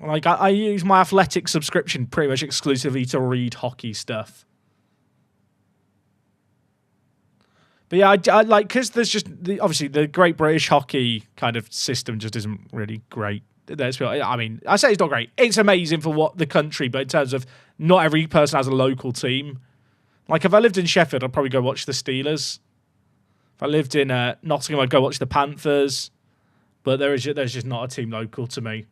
I use my Athletic subscription pretty much exclusively to read hockey stuff. But yeah, I because there's just obviously the Great British Hockey kind of system just isn't really great. I mean, I say it's not great. It's amazing for what the country, but in terms of not every person has a local team. If I lived in Sheffield, I'd probably go watch the Steelers. If I lived in Nottingham, I'd go watch the Panthers. But there's just not a team local to me.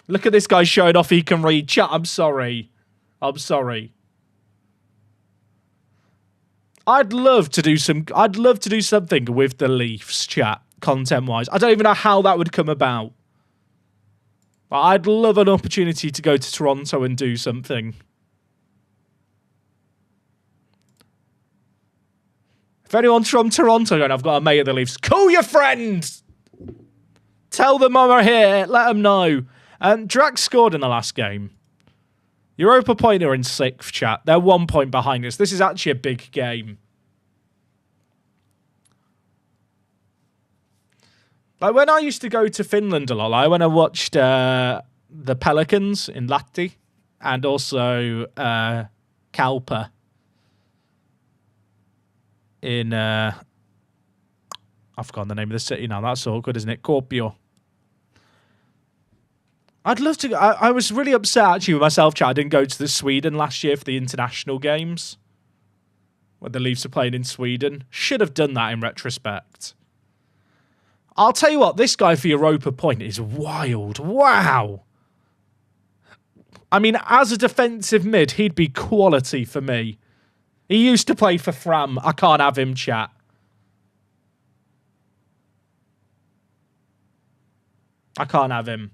Look at this guy showing off he can read. Chat, I'm sorry. I'd love to do something with the Leafs, chat, content-wise. I don't even know how that would come about. But I'd love an opportunity to go to Toronto and do something. If anyone's from Toronto going, I've got a mate at the Leafs, call your friends! Tell them I'm here. Let them know. Drax scored in the last game. Europa Point are in 6th, chat. They're 1 point behind us. This is actually a big game. When I used to go to Finland a lot, when I watched the Pelicans in Lahti and also Calpe in... I've forgotten the name of the city now. That's awkward, isn't it? Kuopio. I'd love to... I was really upset, actually, with myself, chat. I didn't go to the Sweden last year for the international games when the Leafs are playing in Sweden. Should have done that in retrospect. I'll tell you what, this guy for Europa Point is wild. Wow. I mean, as a defensive mid, he'd be quality for me. He used to play for Fram. I can't have him, chat. I can't have him.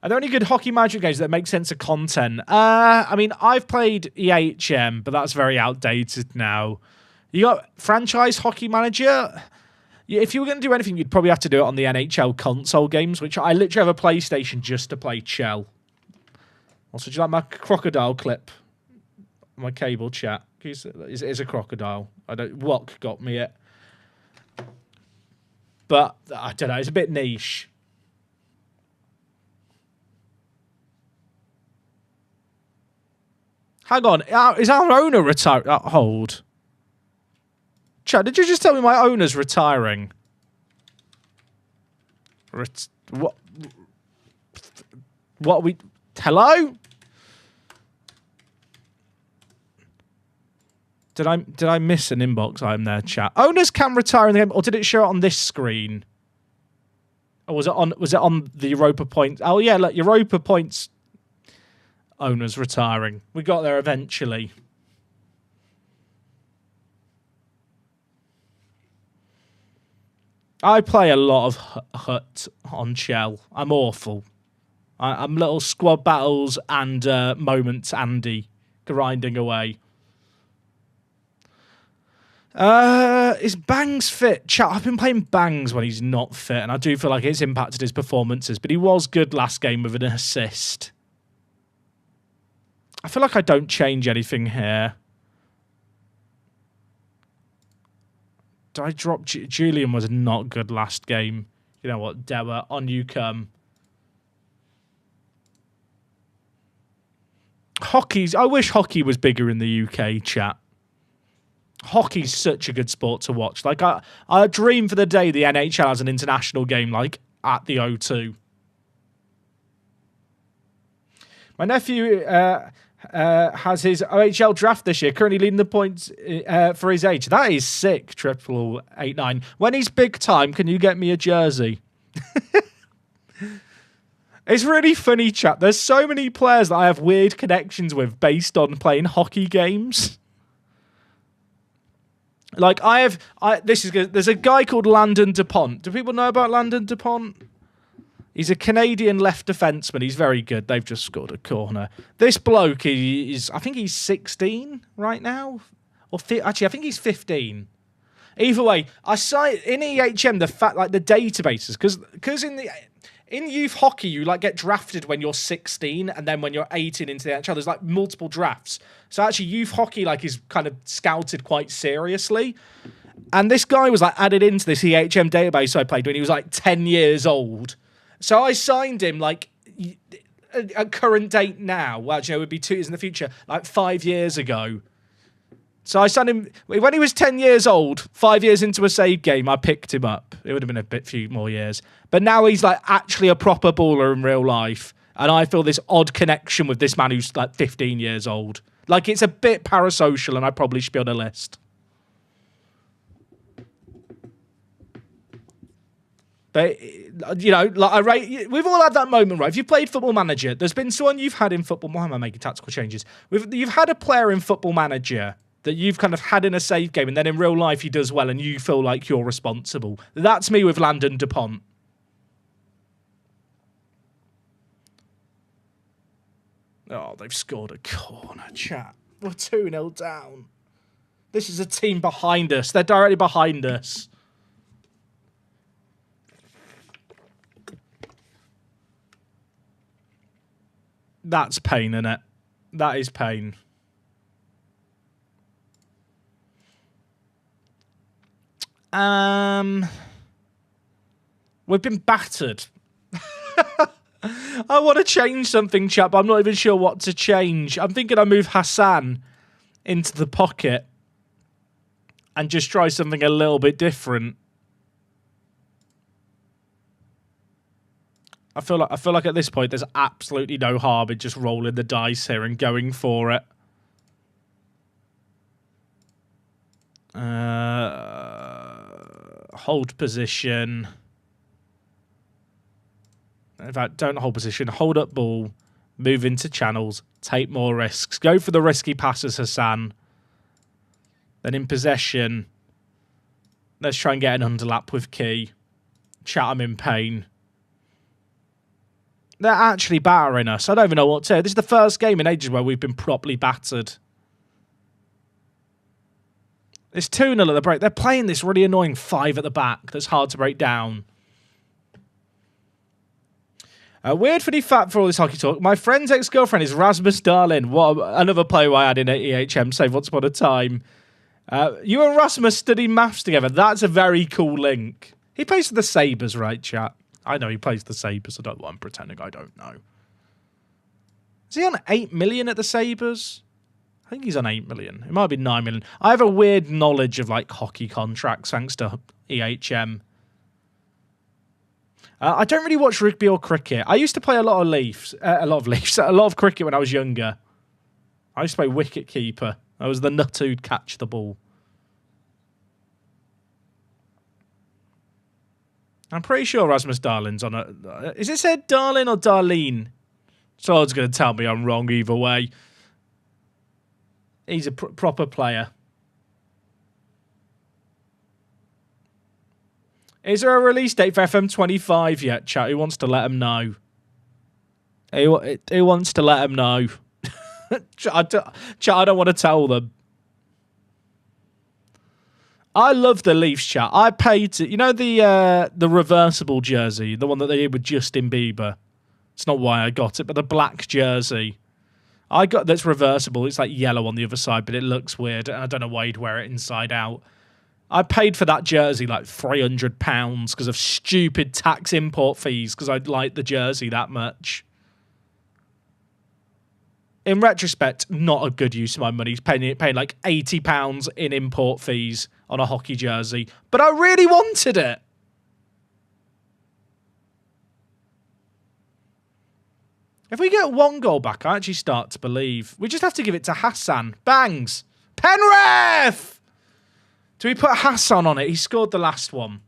Are there any good hockey manager games that make sense of content? I mean, I've played EHM, but that's very outdated now. You got franchise hockey manager. If you were going to do anything, you'd probably have to do it on the NHL console games, which I literally have a PlayStation just to play Chell. Also, do you like my crocodile clip? My cable, chat. It is a crocodile. Wok got me it. But, I don't know, it's a bit niche. Hang on. Is our owner retiring? Hold. Chat, did you just tell me my owner's retiring? What? What are we... Hello? Did I miss an inbox item there, chat? Owners can retire in the game, or did it show it on this screen? Or was it on the Europa points? Oh yeah, look, Europa points. Owners retiring. We got there eventually. I play a lot of Hut on Shell. I'm awful. I'm little squad battles and moments Andy grinding away. Is Bangs fit? Chat, I've been playing Bangs when he's not fit, and I do feel like it's impacted his performances, but he was good last game with an assist. I feel like I don't change anything here. Do I drop... Julian was not good last game. You know what, Dewa, on you come. I wish hockey was bigger in the UK, chat. Hockey's such a good sport to watch. Like, I dream for the day the NHL has an international game, like, at the O2. My nephew has his OHL draft this year, currently leading the points for his age. That is sick, 8889. When he's big time, can you get me a jersey? It's really funny, chat. There's so many players that I have weird connections with based on playing hockey games. Like, this is good. There's a guy called Landon DuPont. Do people know about Landon DuPont? He's a Canadian left defenseman. He's very good. They've just scored a corner. This bloke is, I think he's 16 right now. Actually, I think he's 15. Either way, I cite in EHM the fact, like, the databases, because in youth hockey, you like get drafted when you're 16, and then when you're 18 into the NHL, there's like multiple drafts. So actually, youth hockey like is kind of scouted quite seriously. And this guy was like added into this EHM database I played when he was like 10 years old. So I signed him like a current date now. Well, it would be 2 years in the future, like 5 years ago. So I signed him when he was 10 years old, 5 years into a save game. I picked him up. It would have been few more years. But now he's like actually a proper baller in real life. And I feel this odd connection with this man who's like 15 years old. Like, it's a bit parasocial, and I probably should be on a list. But, you know, like we've all had that moment, right? If you've played Football Manager, there's been someone you've had in Football... Why am I making tactical changes? You've had a player in Football Manager that you've kind of had in a save game, and then in real life he does well, and you feel like you're responsible. That's me with Landon DuPont. Oh, they've scored a corner, chat. We're 2-0 down. This is a team behind us. They're directly behind us. That's pain, innit? That is pain. We've been battered. I want to change something, chap, but I'm not even sure what to change. I'm thinking I move Hassan into the pocket and just try something a little bit different. I feel like at this point there's absolutely no harm in just rolling the dice here and going for it. Hold position. In fact, don't hold position. Hold up ball. Move into channels. Take more risks. Go for the risky passes, Hassan. Then in possession, let's try and get an underlap with Key. Chat, I'm in pain. They're actually battering us. I don't even know what to say. This is the first game in ages where we've been properly battered. It's 2-0 at the break. They're playing this really annoying 5 at the back that's hard to break down. Weird funny fact for all this hockey talk. My friend's ex-girlfriend is Rasmus Dahlin. What another player I had in at EHM save once upon a time. You and Rasmus study maths together. That's a very cool link. He plays for the Sabres, right, chat? I know he plays for the Sabres. I don't know why I'm pretending I don't know. Is he on 8 million at the Sabres? I think he's on 8 million. It might be 9 million. I have a weird knowledge of like hockey contracts thanks to EHM. I don't really watch rugby or cricket. I used to play a lot of cricket when I was younger. I used to play wicket keeper. I was the nut who'd catch the ball. I'm pretty sure Rasmus Darlin's on a... Is it said Darlin or Darlene? Someone's going to tell me I'm wrong either way. He's a proper player. Is there a release date for FM25 yet, chat? Who wants to let him know? Who wants to let him know? Chat, I don't want to tell them. I love the Leafs, chat. I paid to, you know, the reversible jersey, the one that they did with Justin Bieber. It's not why I got it, but the black jersey. I got that's reversible. It's like yellow on the other side, but it looks weird. And I don't know why you'd wear it inside out. I paid for that jersey like £300 because of stupid tax import fees because I liked the jersey that much. In retrospect, not a good use of my money. Paying like £80 in import fees on a hockey jersey. But I really wanted it. If we get one goal back, I actually start to believe. We just have to give it to Hassan. Bangs. Penrith! Do we put Hassan on it? He scored the last one.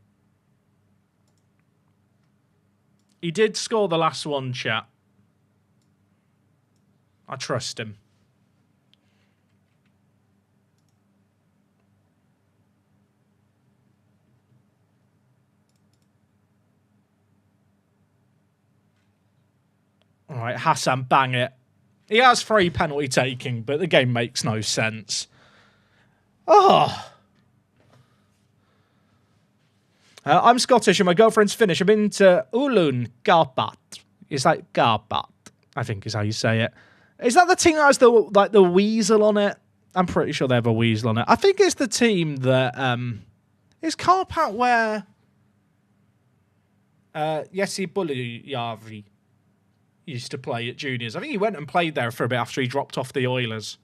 He did score the last one, chat. I trust him. All right, Hassan, bang it. He has free penalty taking, but the game makes no sense. Oh. I'm Scottish and my girlfriend's Finnish. I've been to Ulun Garpat. It's like Garpat, I think is how you say it. Is that the team that has the weasel on it? I'm pretty sure they have a weasel on it. I think it's the team that is Karpat where Jesse Puljujärvi used to play at juniors. I think he went and played there for a bit after he dropped off the Oilers.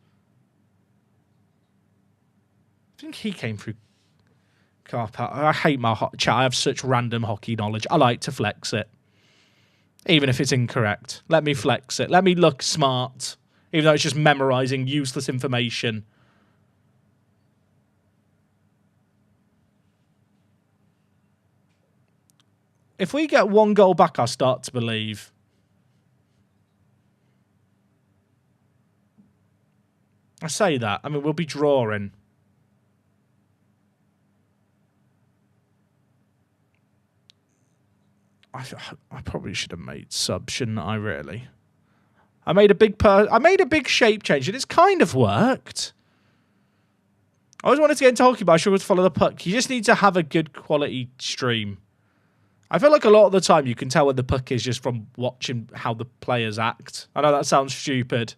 I think he came through Karpat. I hate my chat. I have such random hockey knowledge. I like to flex it. Even if it's incorrect. Let me flex it. Let me look smart. Even though it's just memorizing useless information. If we get one goal back, I'll start to believe. I say that. I mean, we'll be drawing. I probably should have made subs, shouldn't I, really? I made a big shape change, and it's kind of worked. I always wanted to get into hockey, but I struggle to follow the puck. You just need to have a good quality stream. I feel like a lot of the time you can tell when the puck is just from watching how the players act. I know that sounds stupid.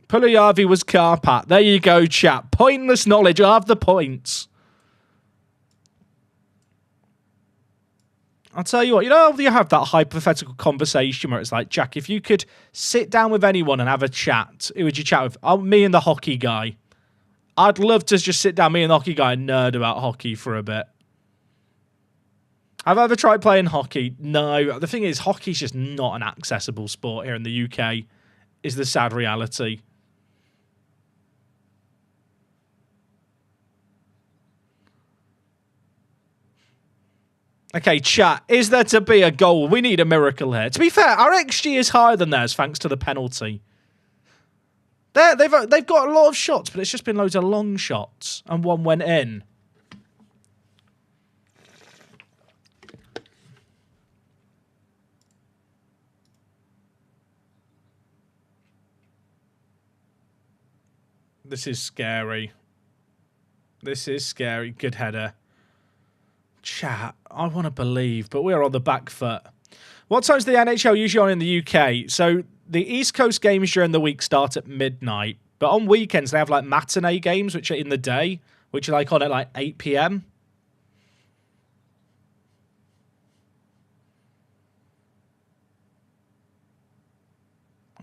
Puljujärvi was Karpat. There you go, chat. Pointless knowledge. I have the points. I'll tell you what. You know, you have that hypothetical conversation where it's like, Jack, if you could sit down with anyone and have a chat, who would you chat with? Oh, me and the hockey guy. I'd love to just sit down, me and the hockey guy, and nerd about hockey for a bit. Have I ever tried playing hockey? No. The thing is, hockey's just not an accessible sport here in the UK, is the sad reality. Okay, chat, is there to be a goal? We need a miracle here. To be fair, our XG is higher than theirs thanks to the penalty. They've got a lot of shots, but it's just been loads of long shots, and one went in. This is scary. This is scary. Good header. Chat, I want to believe, but we're on the back foot. What time's the NHL usually on in the UK? So the East Coast games during the week start at midnight, but on weekends they have like matinee games, which are in the day, which are like on at like 8 p.m.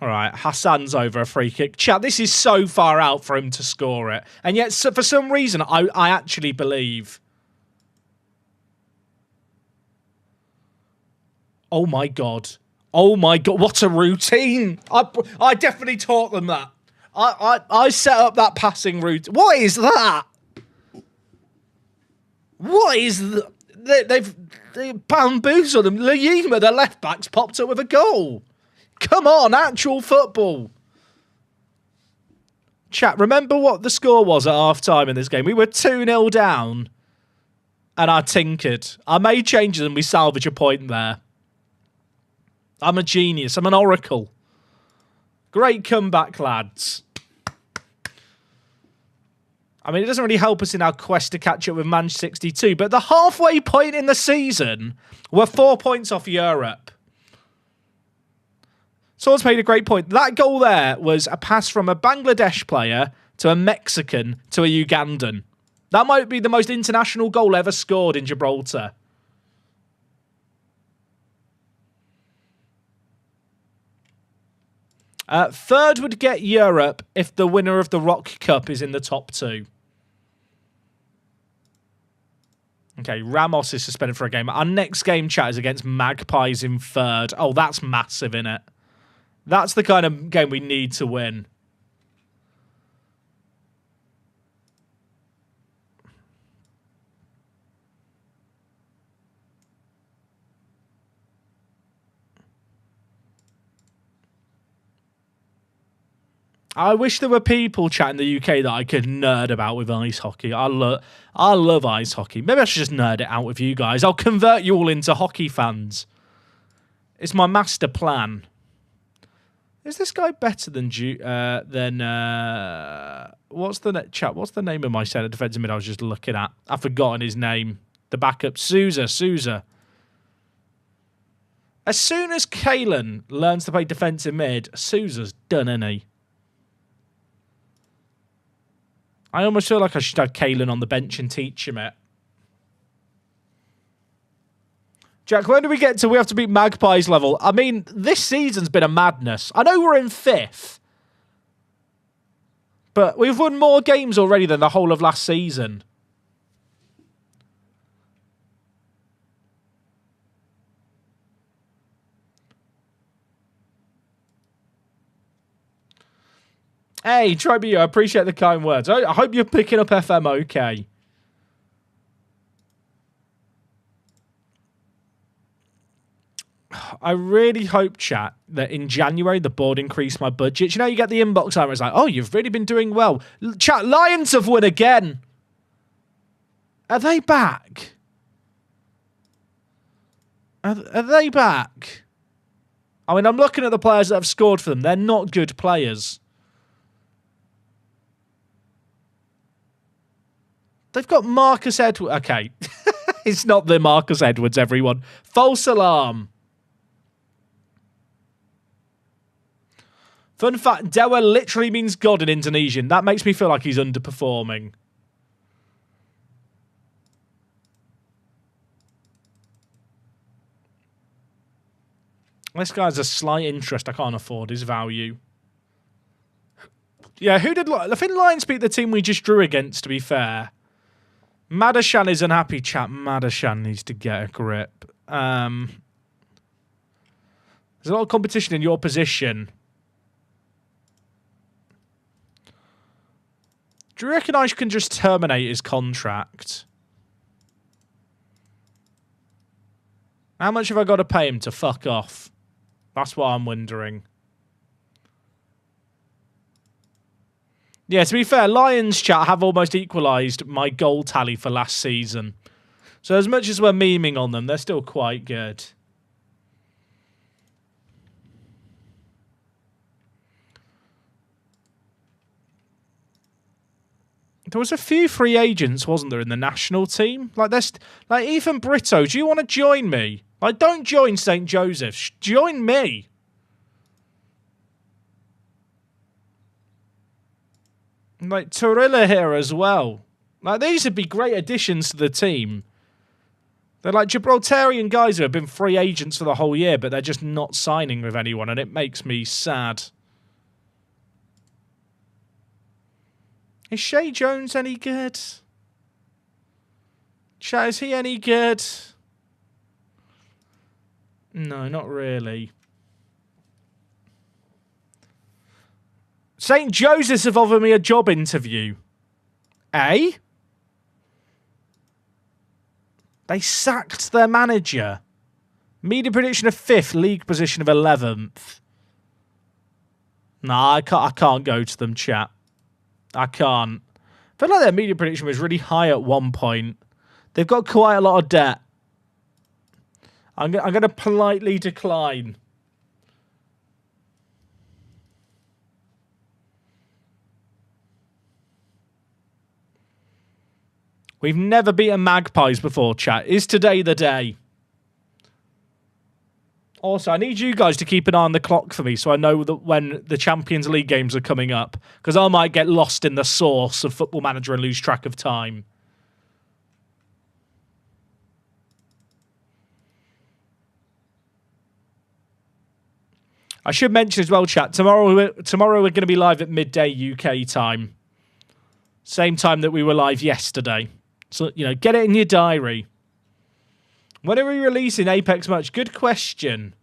All right, Hassan's over a free kick. Chat, this is so far out for him to score it. And yet, for some reason, I actually believe... Oh, my God. Oh, my God. What a routine. I definitely taught them that. I set up that passing route. What is that? What is that? They've bamboozled them. Lima, the left back's popped up with a goal. Come on, actual football. Chat, remember what the score was at half-time in this game? We were 2-0 down, and I tinkered. I made changes and we salvaged a point there. I'm a genius. I'm an oracle. Great comeback, lads. I mean, it doesn't really help us in our quest to catch up with Man 62, but the halfway point in the season, we're 4 points off Europe. Someone's made a great point. That goal there was a pass from a Bangladesh player to a Mexican to a Ugandan. That might be the most international goal ever scored in Gibraltar. Third would get Europe if the winner of the Rock Cup is in the top 2. Okay, Ramos is suspended for a game. Our next game, chat, is against Magpies in third. Oh, that's massive, innit? That's the kind of game we need to win. I wish there were people chat in the UK that I could nerd about with ice hockey. I love ice hockey. Maybe I should just nerd it out with you guys. I'll convert you all into hockey fans. It's my master plan. Is this guy better than what's the name of my centre defensive mid I was just looking at? I've forgotten his name. The backup, Souza. As soon as Kalen learns to play defensive mid, Souza's done, isn't he? I almost feel like I should have Kalen on the bench and teach him it. Jack, when do we get to we have to beat Magpies level? I mean, this season's been a madness. I know we're in 5th. But we've won more games already than the whole of last season. Hey, Tribute, I appreciate the kind words. I hope you're picking up FM okay. I really hope, chat, that in January the board increased my budget. You know, you get the inbox and it's like, oh, you've really been doing well. Chat, Lions have won again. Are they back? Are they back? I mean, I'm looking at the players that have scored for them. They're not good players. They've got Marcus Edwards. Okay. It's not the Marcus Edwards, everyone. False alarm. Fun fact, Dewa literally means God in Indonesian. That makes me feel like he's underperforming. This guy has a slight interest. I can't afford his value. Yeah, who did... I think Lions beat the team we just drew against, to be fair. Madashan is unhappy, chat. Madashan needs to get a grip. There's a lot of competition in your position. Do you reckon I can just terminate his contract? How much have I got to pay him to fuck off? That's what I'm wondering. Yeah, to be fair, Lions chat have almost equalised my goal tally for last season. So as much as we're memeing on them, they're still quite good. There was a few free agents, wasn't there, in the national team? Like Ethan Brito, do you want to join me? Like, don't join St. Joseph's. Join me. Like, Torilla here as well. Like, these would be great additions to the team. They're like Gibraltarian guys who have been free agents for the whole year, but they're just not signing with anyone, and it makes me sad. Is Shea Jones any good? Chat, is he any good? No, not really. St. Joseph's have offered me a job interview. Eh? They sacked their manager. Media prediction of 5th, league position of 11th. Nah, I can't go to them, chat. I can't. I feel like their media prediction was really high at one point. They've got quite a lot of debt. I'm going to politely decline. We've never beaten Magpies before, chat. Is today the day? Also, I need you guys to keep an eye on the clock for me so I know that when the Champions League games are coming up, because I might get lost in the sauce of Football Manager and lose track of time. I should mention as well, chat, tomorrow we're going to be live at midday UK time. Same time that we were live yesterday. So, you know, get it in your diary. When are we releasing Apex Much? Good question.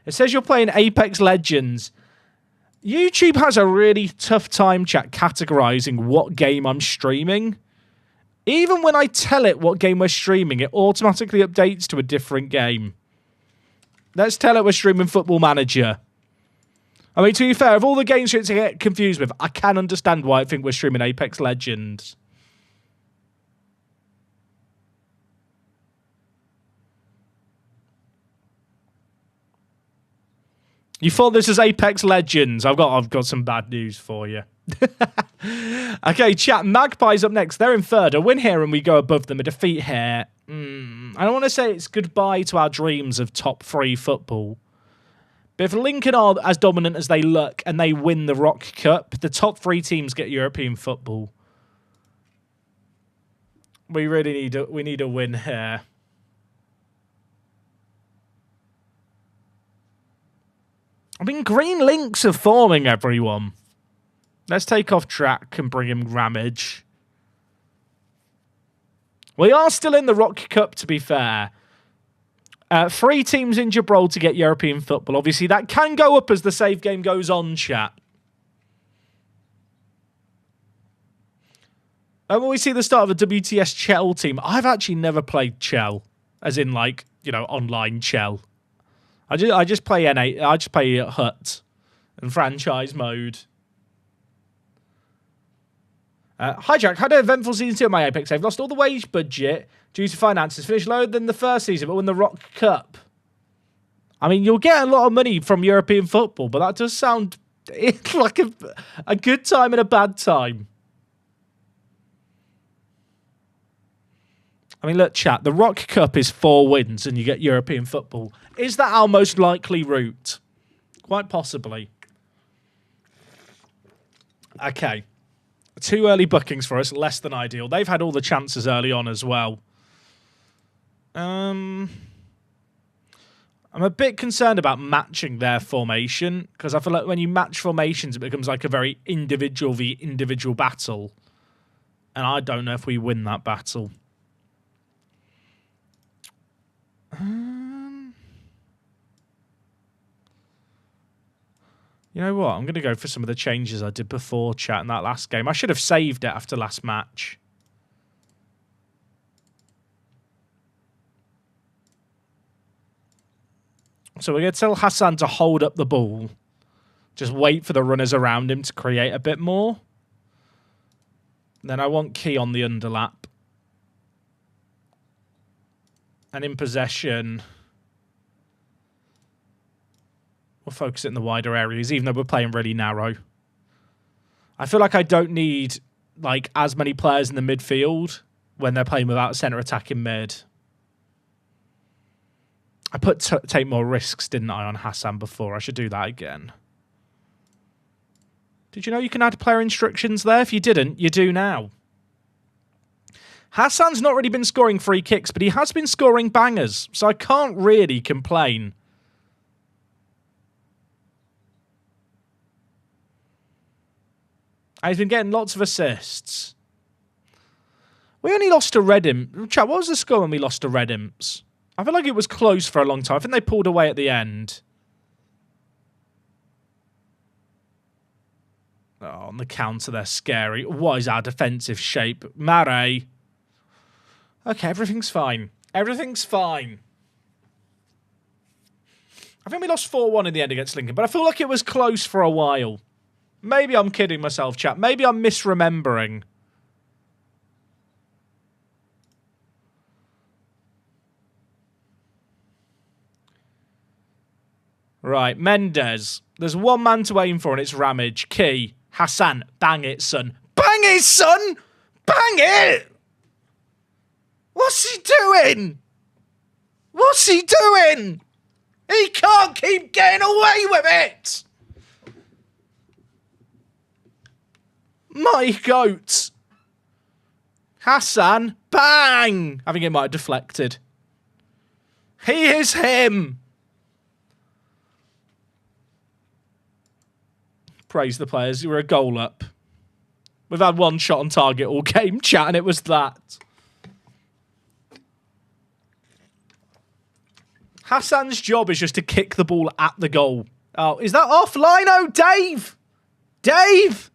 It says you're playing Apex Legends. YouTube has a really tough time, chat, categorizing what game I'm streaming. Even when I tell it what game we're streaming, it automatically updates to a different game. Let's tell it we're streaming Football Manager. I mean, to be fair, of all the games to get confused with, I can understand why I think we're streaming Apex Legends. You thought this is Apex Legends? I've got some bad news for you. Okay, chat. Magpies up next. They're in third. A win here and we go above them. A defeat here. I don't want to say it's goodbye to our dreams of top 3 football. But if Lincoln are as dominant as they look and they win the Rock Cup, the top 3 teams get European football. We really need a win here. I mean, Green Links are forming, everyone. Let's take off track and bring in Ramage. We are still in the Rock Cup, to be fair. 3 teams in Gibraltar to get European football. Obviously, that can go up as the save game goes on, chat. And when we see the start of a WTS Chell team, I've actually never played Chell, as in, like, you know, online Chell. I just play N8. I just play Hut and franchise mode. Hi Jack, had an eventful season 2 of my Apex. I've lost all the wage budget due to finances. Finished lower than the first season, but won the Rock Cup. I mean, you'll get a lot of money from European football, but that does sound like a good time and a bad time. I mean, look, chat, the Rock Cup is 4 wins and you get European football. Is that our most likely route? Quite possibly. Okay. 2 early bookings for us, less than ideal. They've had all the chances early on as well. I'm a bit concerned about matching their formation, because I feel like when you match formations, it becomes like a very individual v individual battle. And I don't know if we win that battle. You know what? I'm going to go for some of the changes I did before, chat, in that last game. I should have saved it after last match. So we're going to tell Hassan to hold up the ball. Just wait for the runners around him to create a bit more. Then I want Key on the underlap. And in possession, we'll focus it in the wider areas, even though we're playing really narrow. I feel like I don't need like as many players in the midfield when they're playing without a centre attack in mid. I put take more risks, didn't I, on Hassan before? I should do that again. Did you know you can add player instructions there? If you didn't, you do now. Hassan's not really been scoring free kicks, but he has been scoring bangers, so I can't really complain. And he's been getting lots of assists. We only lost to Red Imps. Chat, what was the score when we lost to Red Imps? I feel like it was close for a long time. I think they pulled away at the end. Oh, on the counter, they're scary. What is our defensive shape? Mare. Okay, everything's fine. Everything's fine. I think we lost 4-1 in the end against Lincoln, but I feel like it was close for a while. Maybe I'm kidding myself, chat. Maybe I'm misremembering. Right, Mendes. There's one man to aim for, and it's Ramage. Key. Hassan. Bang it, son. Bang it, son! Bang it! What's he doing? What's he doing? He can't keep getting away with it! My goat. Hassan. Bang! I think it might have deflected. He is him. Praise the players. You were a goal up. We've had one shot on target all game, chat, and it was that. Hassan's job is just to kick the ball at the goal. Oh, is that offline? Oh, Dave! Dave!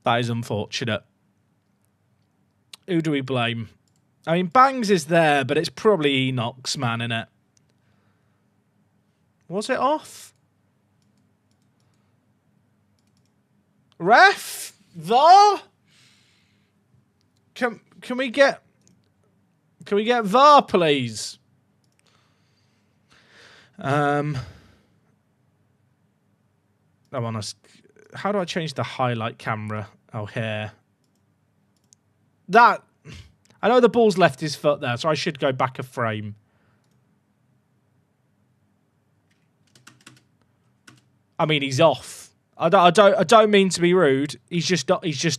That is unfortunate. Who do we blame? I mean, Bangs is there, but it's probably Enoch's man, innit? Was it off? Ref? VAR? Can we get VAR, please? I want to. How do I change the highlight camera? Oh, here. That. I know the ball's left his foot there, so I should go back a frame. I mean, he's off. I don't mean to be rude. He's just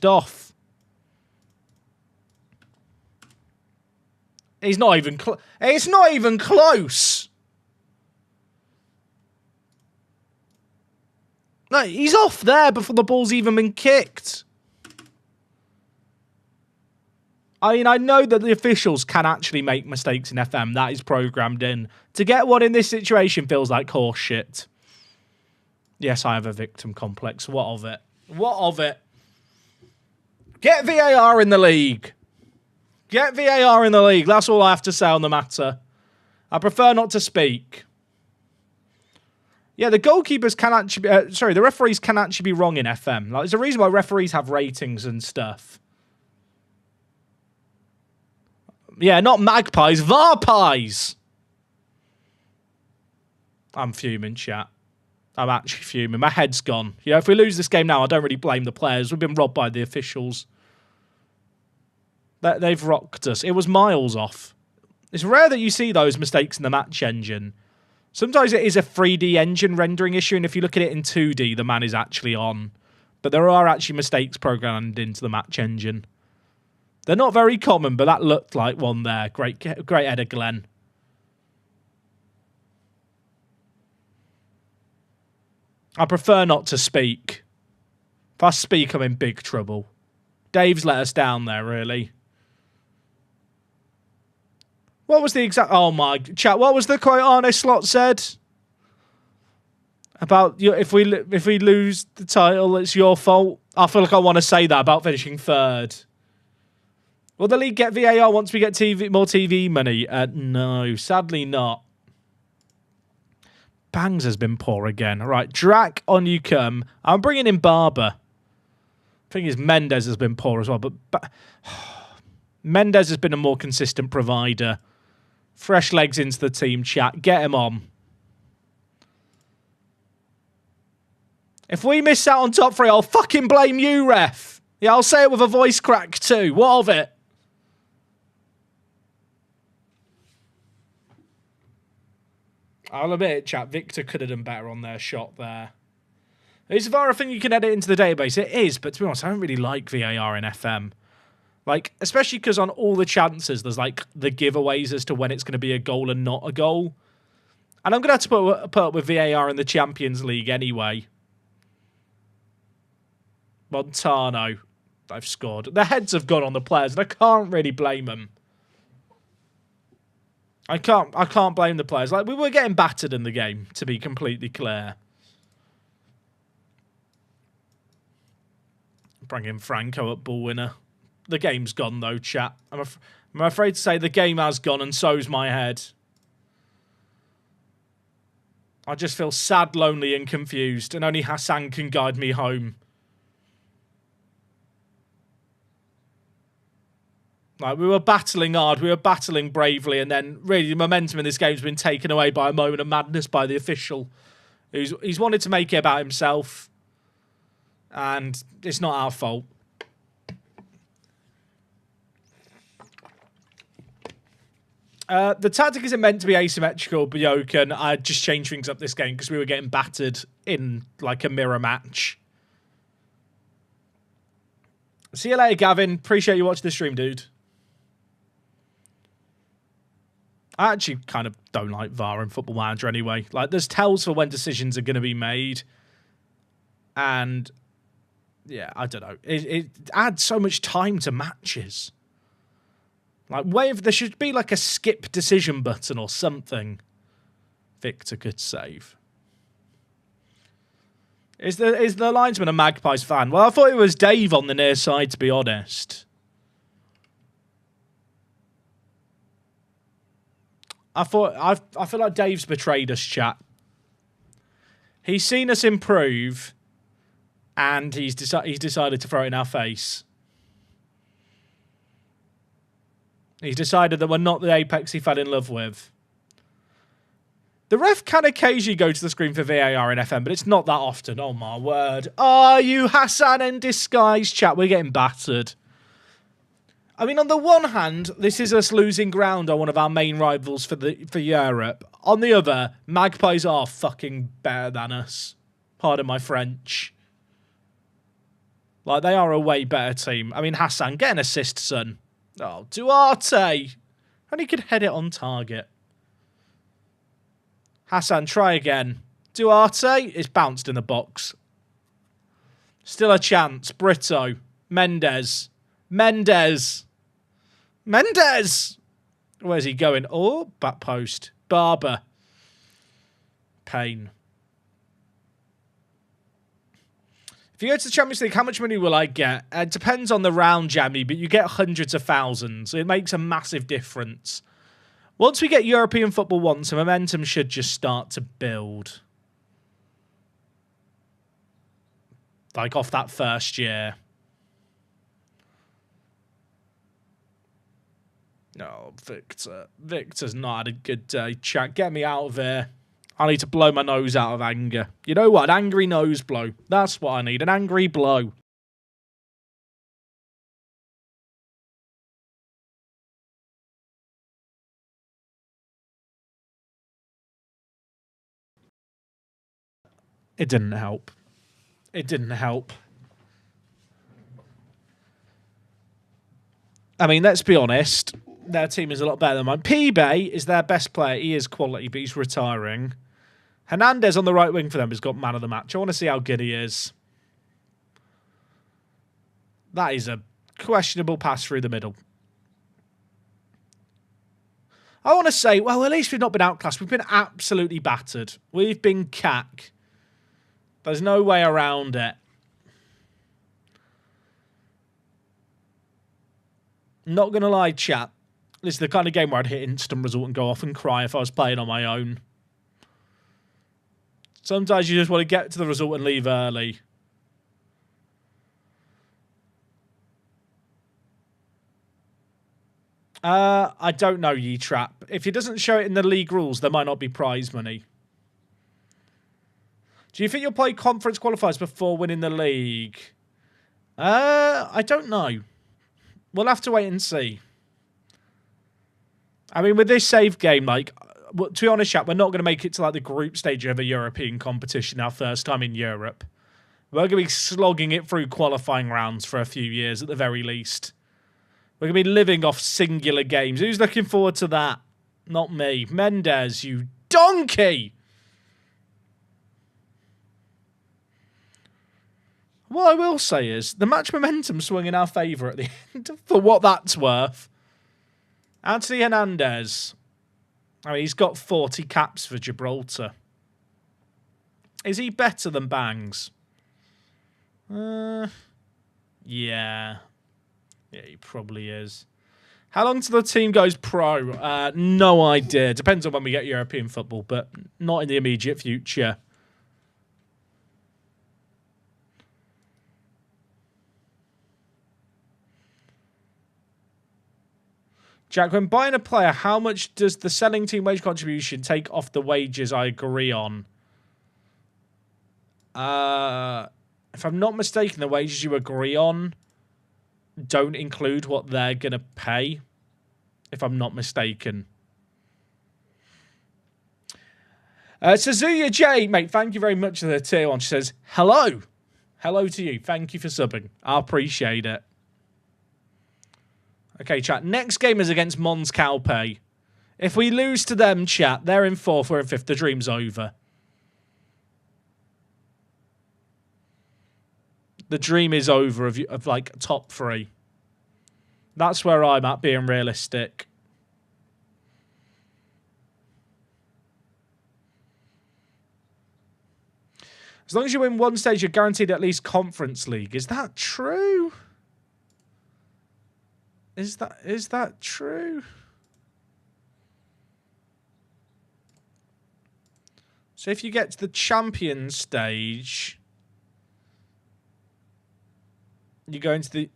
off. He's not even. It's not even close. No, he's off there before the ball's even been kicked. I mean, I know that the officials can actually make mistakes in FM. That is programmed in. To get one in this situation feels like horse shit. Yes, I have a victim complex. What of it? What of it? Get VAR in the league. Get VAR in the league. That's all I have to say on the matter. I prefer not to speak. Yeah, the goalkeepers can actually be... sorry, the referees can actually be wrong in FM. Like, there's a reason why referees have ratings and stuff. Yeah, not Magpies. Varpies! I'm fuming, chat. I'm actually fuming. My head's gone. You know, if we lose this game now, I don't really blame the players. We've been robbed by the officials. They've rocked us. It was miles off. It's rare that you see those mistakes in the match engine. Sometimes it is a 3D engine rendering issue, and if you look at it in 2D, the man is actually on. But there are actually mistakes programmed into the match engine. They're not very common, but that looked like one there. Great header, Glenn. I prefer not to speak. If I speak, I'm in big trouble. Dave's let us down there, really. What was the exact... Oh, my... Chat, what was the quote Arne Slot said? About if we lose the title, it's your fault. I feel like I want to say that about finishing third. Will the league get VAR once we get more TV money? No, sadly not. Bangs has been poor again. Right, Drac, on you come. I'm bringing in Barber. Thing is, Mendes has been poor as well, but Mendes has been a more consistent provider. Fresh legs into the team, chat. Get him on. If we miss out on top three, I'll fucking blame you, ref. Yeah, I'll say it with a voice crack too. What of it? I'll admit it, chat. Victor could have done better on their shot there. Is VAR a thing you can edit into the database? It is, but to be honest, I don't really like VAR in FM. Like, especially because on all the chances, there's like the giveaways as to when it's going to be a goal and not a goal. And I'm going to have to put up with VAR in the Champions League anyway. Montano, they've scored. Their heads have gone on the players, and I can't really blame them. I can't blame the players. Like, we were getting battered in the game, to be completely clear. Bring in Franco at ball winner. The game's gone, though, chat. I'm afraid to say the game has gone, and so's my head. I just feel sad, lonely, and confused, and only Hassan can guide me home. Like, we were battling hard, we were battling bravely, and then really the momentum in this game's been taken away by a moment of madness by the official. He's wanted to make it about himself, and it's not our fault. The tactic isn't meant to be asymmetrical, Bjoken. I just changed things up this game because we were getting battered in like a mirror match. See you later, Gavin. Appreciate you watching the stream, dude. I actually kind of don't like VAR in Football Manager anyway. Like, there's tells for when decisions are going to be made. And, yeah, I don't know. It adds so much time to matches. Like, there should be like a skip decision button or something. Victor could save. Is the linesman a Magpies fan? Well, I thought it was Dave on the near side, to be honest. I feel like Dave's betrayed us, chat. He's seen us improve, and he's decided to throw it in our face. He's decided that we're not the Apex he fell in love with. The ref can occasionally go to the screen for VAR in FM, but it's not that often. Oh, my word. Are you Hassan in disguise, chat? We're getting battered. I mean, on the one hand, this is us losing ground on one of our main rivals for Europe. On the other, Magpies are fucking better than us. Pardon my French. Like, they are a way better team. I mean, Hassan, get an assist, son. Oh, Duarte. And he could head it on target. Hassan, try again. Duarte is bounced in the box. Still a chance. Brito. Mendes. Where's he going? Oh, back post. Barber. Payne. If you go to the Champions League, how much money will I get? It depends on the round, Jammy, but you get hundreds of thousands. It makes a massive difference. Once we get European football once, the momentum should just start to build. Like off that first year. No, Victor. Victor's not had a good day. Chat, get me out of here. I need to blow my nose out of anger. You know what? An angry nose blow. That's what I need. An angry blow. It didn't help. It didn't help. I mean, let's be honest. Their team is a lot better than mine. P-Bay is their best player. He is quality, but he's retiring. Hernandez on the right wing for them has got man of the match. I want to see how good he is. That is a questionable pass through the middle. I want to say, well, at least we've not been outclassed. We've been absolutely battered. We've been cack. There's no way around it. Not going to lie, chat. This is the kind of game where I'd hit instant result and go off and cry if I was playing on my own. Sometimes you just want to get to the result and leave early. I don't know, Ye Trap. If it doesn't show it in the league rules, there might not be prize money. Do you think you'll play conference qualifiers before winning the league? I don't know. We'll have to wait and see. I mean, with this save game, like, to be honest, chat, we're not going to make it to like the group stage of a European competition our first time in Europe. We're going to be slogging it through qualifying rounds for a few years at the very least. We're going to be living off singular games. Who's looking forward to that? Not me. Mendes, you donkey! What I will say is, the match momentum swung in our favour at the end, for what that's worth. Anthony Hernandez. I mean, he's got 40 caps for Gibraltar. Is he better than Bangs? Yeah. Yeah, he probably is. How long till the team goes pro? No idea. Depends on when we get European football, but not in the immediate future. Jack, when buying a player, how much does the selling team wage contribution take off the wages I agree on? If I'm not mistaken, the wages you agree on don't include what they're going to pay, if I'm not mistaken. Suzuya J, mate, thank you very much for the tier 1. She says, hello. Hello to you. Thank you for subbing. I appreciate it. Okay, chat. Next game is against Mons Calpe. If we lose to them, chat, they're in 4th, we're in 5th. The dream's over. The dream is over of like, top 3. That's where I'm at, being realistic. As long as you win one stage, you're guaranteed at least Conference League. Is that true? Is that true? So if you get to the champion stage, you go into the...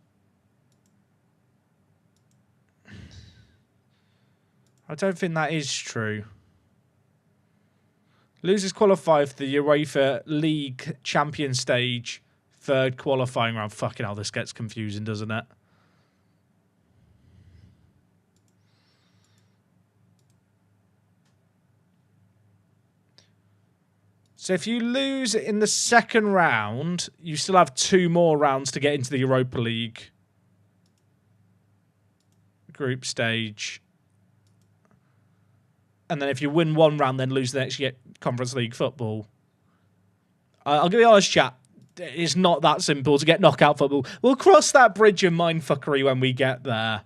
I don't think that is true. Losers qualify for the UEFA League champion stage, 3rd qualifying round. Fucking hell, this gets confusing, doesn't it? So if you lose in the 2nd round, you still have 2 more rounds to get into the Europa League group stage. And then if you win 1 round, then lose the next, you get Conference League football. I'll give you honest, chat. It's not that simple to get knockout football. We'll cross that bridge of mindfuckery when we get there.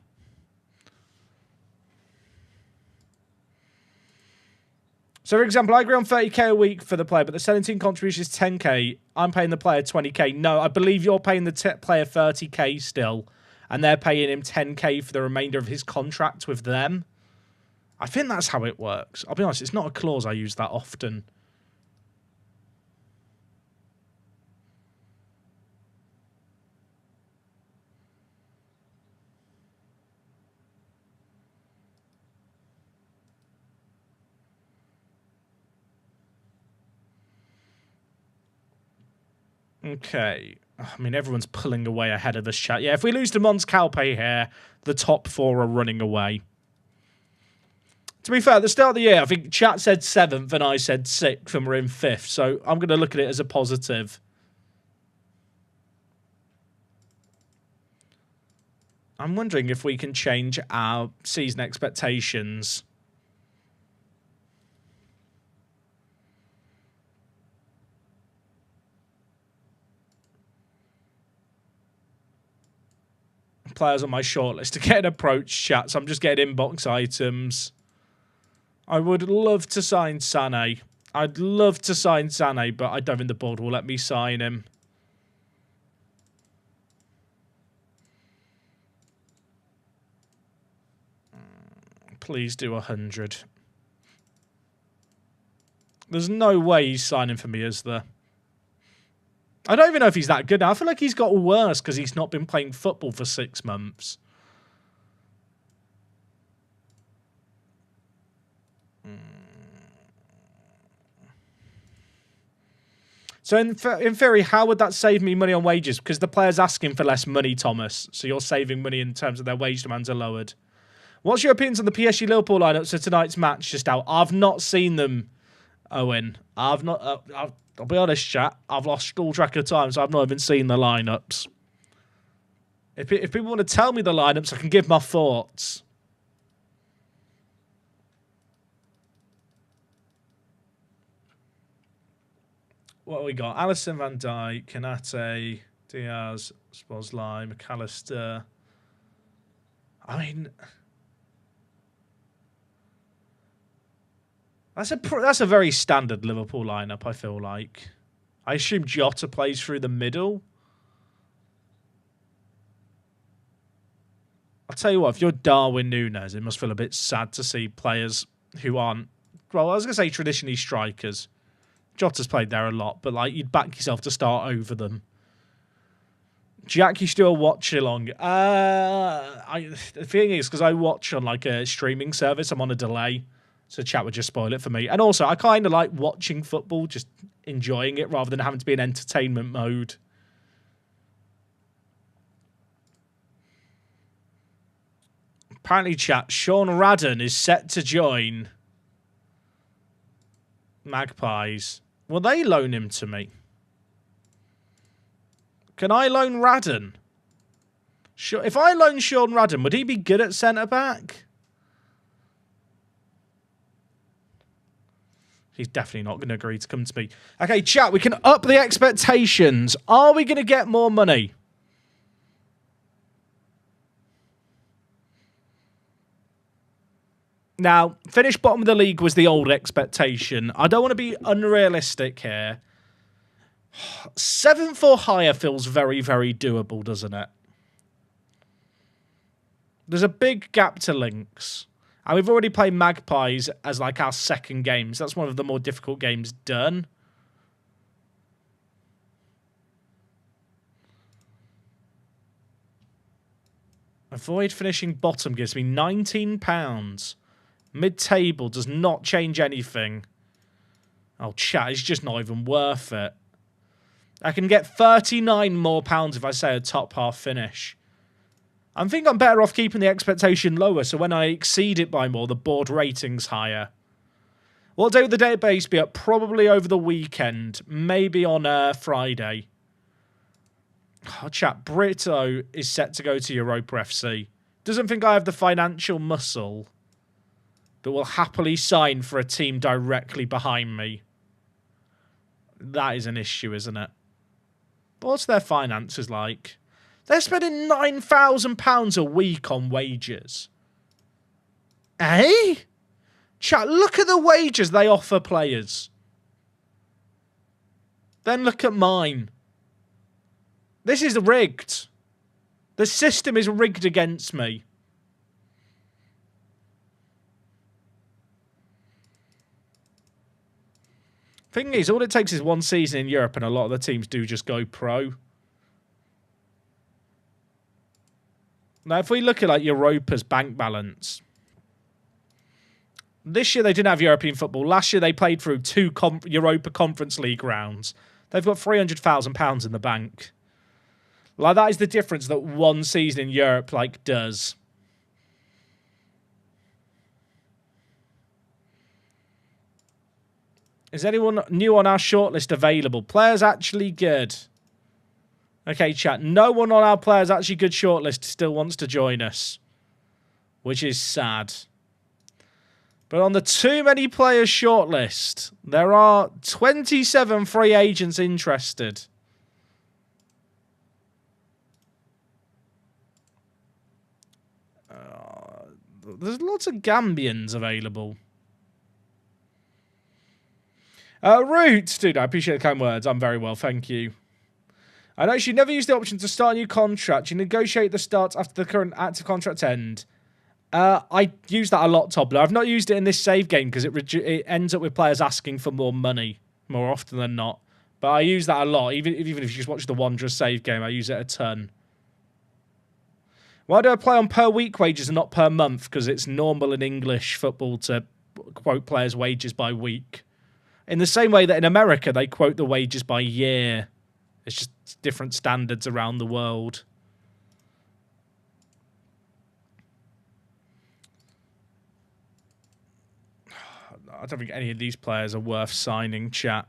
So, for example, I agree on 30k a week for the player, but the selling team contribution is 10k. I'm paying the player 20k. No, I believe you're paying the player 30k still, and they're paying him 10k for the remainder of his contract with them. I think that's how it works. I'll be honest, it's not a clause I use that often. Okay. I mean, everyone's pulling away ahead of us, chat. Yeah, if we lose to Mons Calpe here, the top 4 are running away. To be fair, at the start of the year, I think chat said 7th and I said 6th and we're in 5th. So I'm going to look at it as a positive. I'm wondering if we can change our season expectations. Players on my shortlist to get an approach chat, so I'm just getting inbox items. I would love to sign Sané. I'd love to sign Sané, but I don't think the board will let me sign him. Please do 100. There's no way he's signing for me, is there? I don't even know if he's that good now. I feel like he's got worse because he's not been playing football for 6 months. So in theory, how would that save me money on wages? Because the player's asking for less money, Thomas. So you're saving money in terms of their wage demands are lowered. What's your opinions on the PSG Liverpool lineups for tonight's match just out? I've not seen them Owen. I've not. I'll be honest, chat. I've lost all track of time, so I've not even seen the lineups. If people want to tell me the lineups, I can give my thoughts. What have we got? Alisson, Van Dijk, Konate, Diaz, Szoboszlai, McAllister. I mean, that's a very standard Liverpool lineup, I feel like. I assume Jota plays through the middle. I'll tell you what, if you're Darwin Núñez, it must feel a bit sad to see players who aren't, well, I was going to say traditionally strikers. Jota's played there a lot, but like you'd back yourself to start over them. Jack, you still watch along? The thing is, because I watch on like a streaming service, I'm on a delay, so chat would just spoil it for me. And also, I kind of like watching football, just enjoying it rather than having to be in entertainment mode. Apparently, chat, Sean Radden is set to join Magpies. Will they loan him to me? Can I loan Radden? If I loan Sean Radden, would he be good at centre-back? He's definitely not going to agree to come to me. Okay, chat, we can up the expectations. Are we going to get more money? Now, finish bottom of the league was the old expectation. I don't want to be unrealistic here. 7th or higher feels very, very doable, doesn't it? There's a big gap to links. And we've already played Magpies as like our second game. So that's one of the more difficult games done. Avoid finishing bottom gives me £19. Mid-table does not change anything. Oh, chat, it's just not even worth it. I can get £39 more if I say a top half finish. I think I'm better off keeping the expectation lower, so when I exceed it by more, the board rating's higher. What day would the database be up? Probably over the weekend. Maybe on Friday. Oh, chat, Brito is set to go to Europa FC. Doesn't think I have the financial muscle, but will happily sign for a team directly behind me. That is an issue, isn't it? But what's their finances like? They're spending £9,000 a week on wages. Eh? Chat, look at the wages they offer players. Then look at mine. This is rigged. The system is rigged against me. Thing is, all it takes is one season in Europe, and a lot of the teams do just go pro. Now, if we look at like Europa's bank balance, this year they didn't have European football. Last year they played through 2 Europa Conference League rounds. They've got £300,000 in the bank. Like, that is the difference that one season in Europe like does. Is anyone new on our shortlist available? Players actually good. Okay, chat. No one on our players actually good shortlist still wants to join us, which is sad. But on the too many players shortlist, there are 27 free agents interested. There's lots of Gambians available. Roots, dude, I appreciate the kind words. I'm very well, thank you. I noticed you never use the option to start a new contract. You negotiate the start after the current active contract end. I use that a lot, Tobler. I've not used it in this save game because it ends up with players asking for more money more often than not. But I use that a lot. Even if you just watch the Wanderers save game, I use it a ton. Why do I play on per week wages and not per month? Because it's normal in English football to quote players' wages by week. In the same way that in America, they quote the wages by year. It's just different standards around the world. I don't think any of these players are worth signing, chat.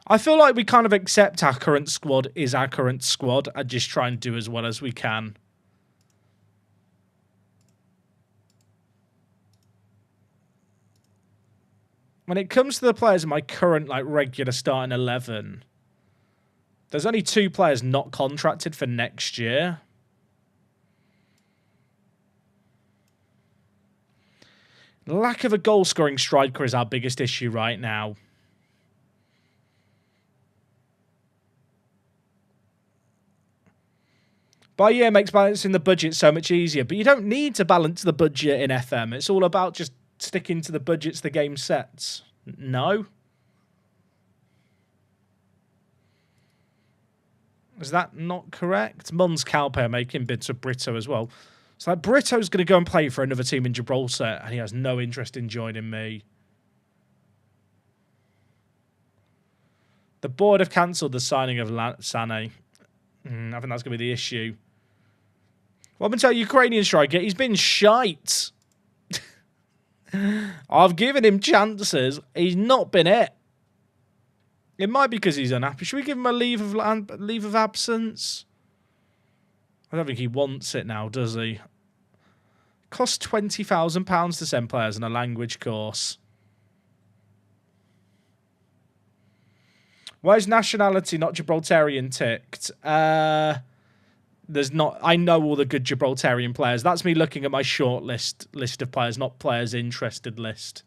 I feel like we kind of accept our current squad is our current squad and just try and do as well as we can. When it comes to the players in my current like regular starting 11, there's only 2 players not contracted for next year. Lack of a goal-scoring striker is our biggest issue right now. By year makes balancing the budget so much easier, but you don't need to balance the budget in FM. It's all about just sticking to the budgets the game sets. No? Is that not correct? Mons, Calpe are making bids for Brito as well. So like, Brito's going to go and play for another team in Gibraltar, and he has no interest in joining me. The board have cancelled the signing of Sane. I think that's going to be the issue. Well, I'm going to tell you, Ukrainian striker, he's been shite. I've given him chances. He's not been it. It might be because he's unhappy. Should we give him a leave of absence? I don't think he wants it now, does he? Costs £20,000 to send players on a language course. Why is nationality not Gibraltarian ticked? There's not. I know all the good Gibraltarian players. That's me looking at my short list of players, not players interested list.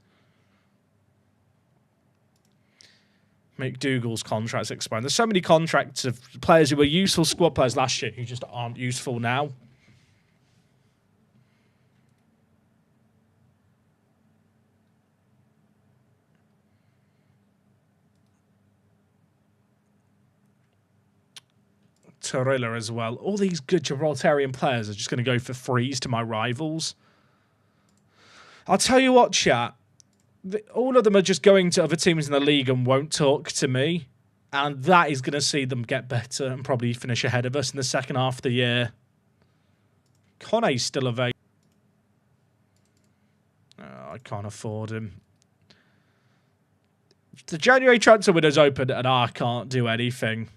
McDougall's contracts expiring. There's so many contracts of players who were useful squad players last year who just aren't useful now. Torilla as well. All these good Gibraltarian players are just going to go for frees to my rivals. I'll tell you what, chat. All of them are just going to other teams in the league and won't talk to me. And that is going to see them get better and probably finish ahead of us in the second half of the year. Conne's still available. I can't afford him. The January transfer window's open and I can't do anything.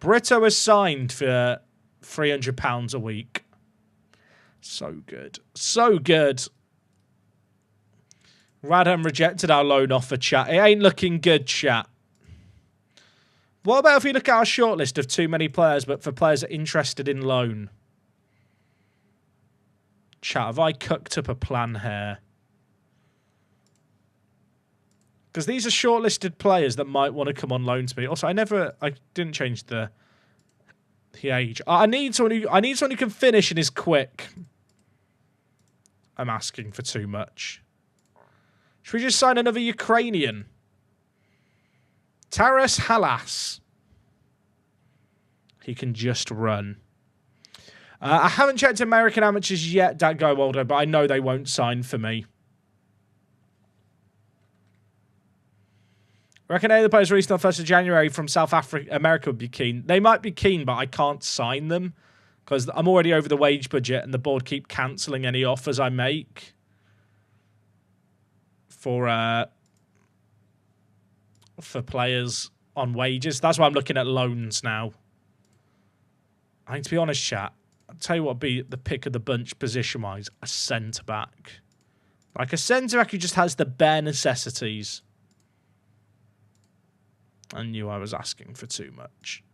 Brito is signed for £300 a week. So good. So good. Radham rejected our loan offer, chat. It ain't looking good, chat. What about if we look at our shortlist of too many players, but for players interested in loan? Chat, have I cooked up a plan here? Because these are shortlisted players that might want to come on loan to me. Also, I didn't change the age. I need someone who can finish and is quick. I'm asking for too much. Should we just sign another Ukrainian? Taras Halas. He can just run. I haven't checked American amateurs yet, that guy Waldo, but I know they won't sign for me. I reckon any of the players released on the 1st of January from South America would be keen. They might be keen, but I can't sign them because I'm already over the wage budget and the board keep cancelling any offers I make for players on wages. That's why I'm looking at loans now. I mean, to be honest, chat, I'll tell you what would be the pick of the bunch position-wise, a centre-back. Like a centre-back who just has the bare necessities. I knew I was asking for too much.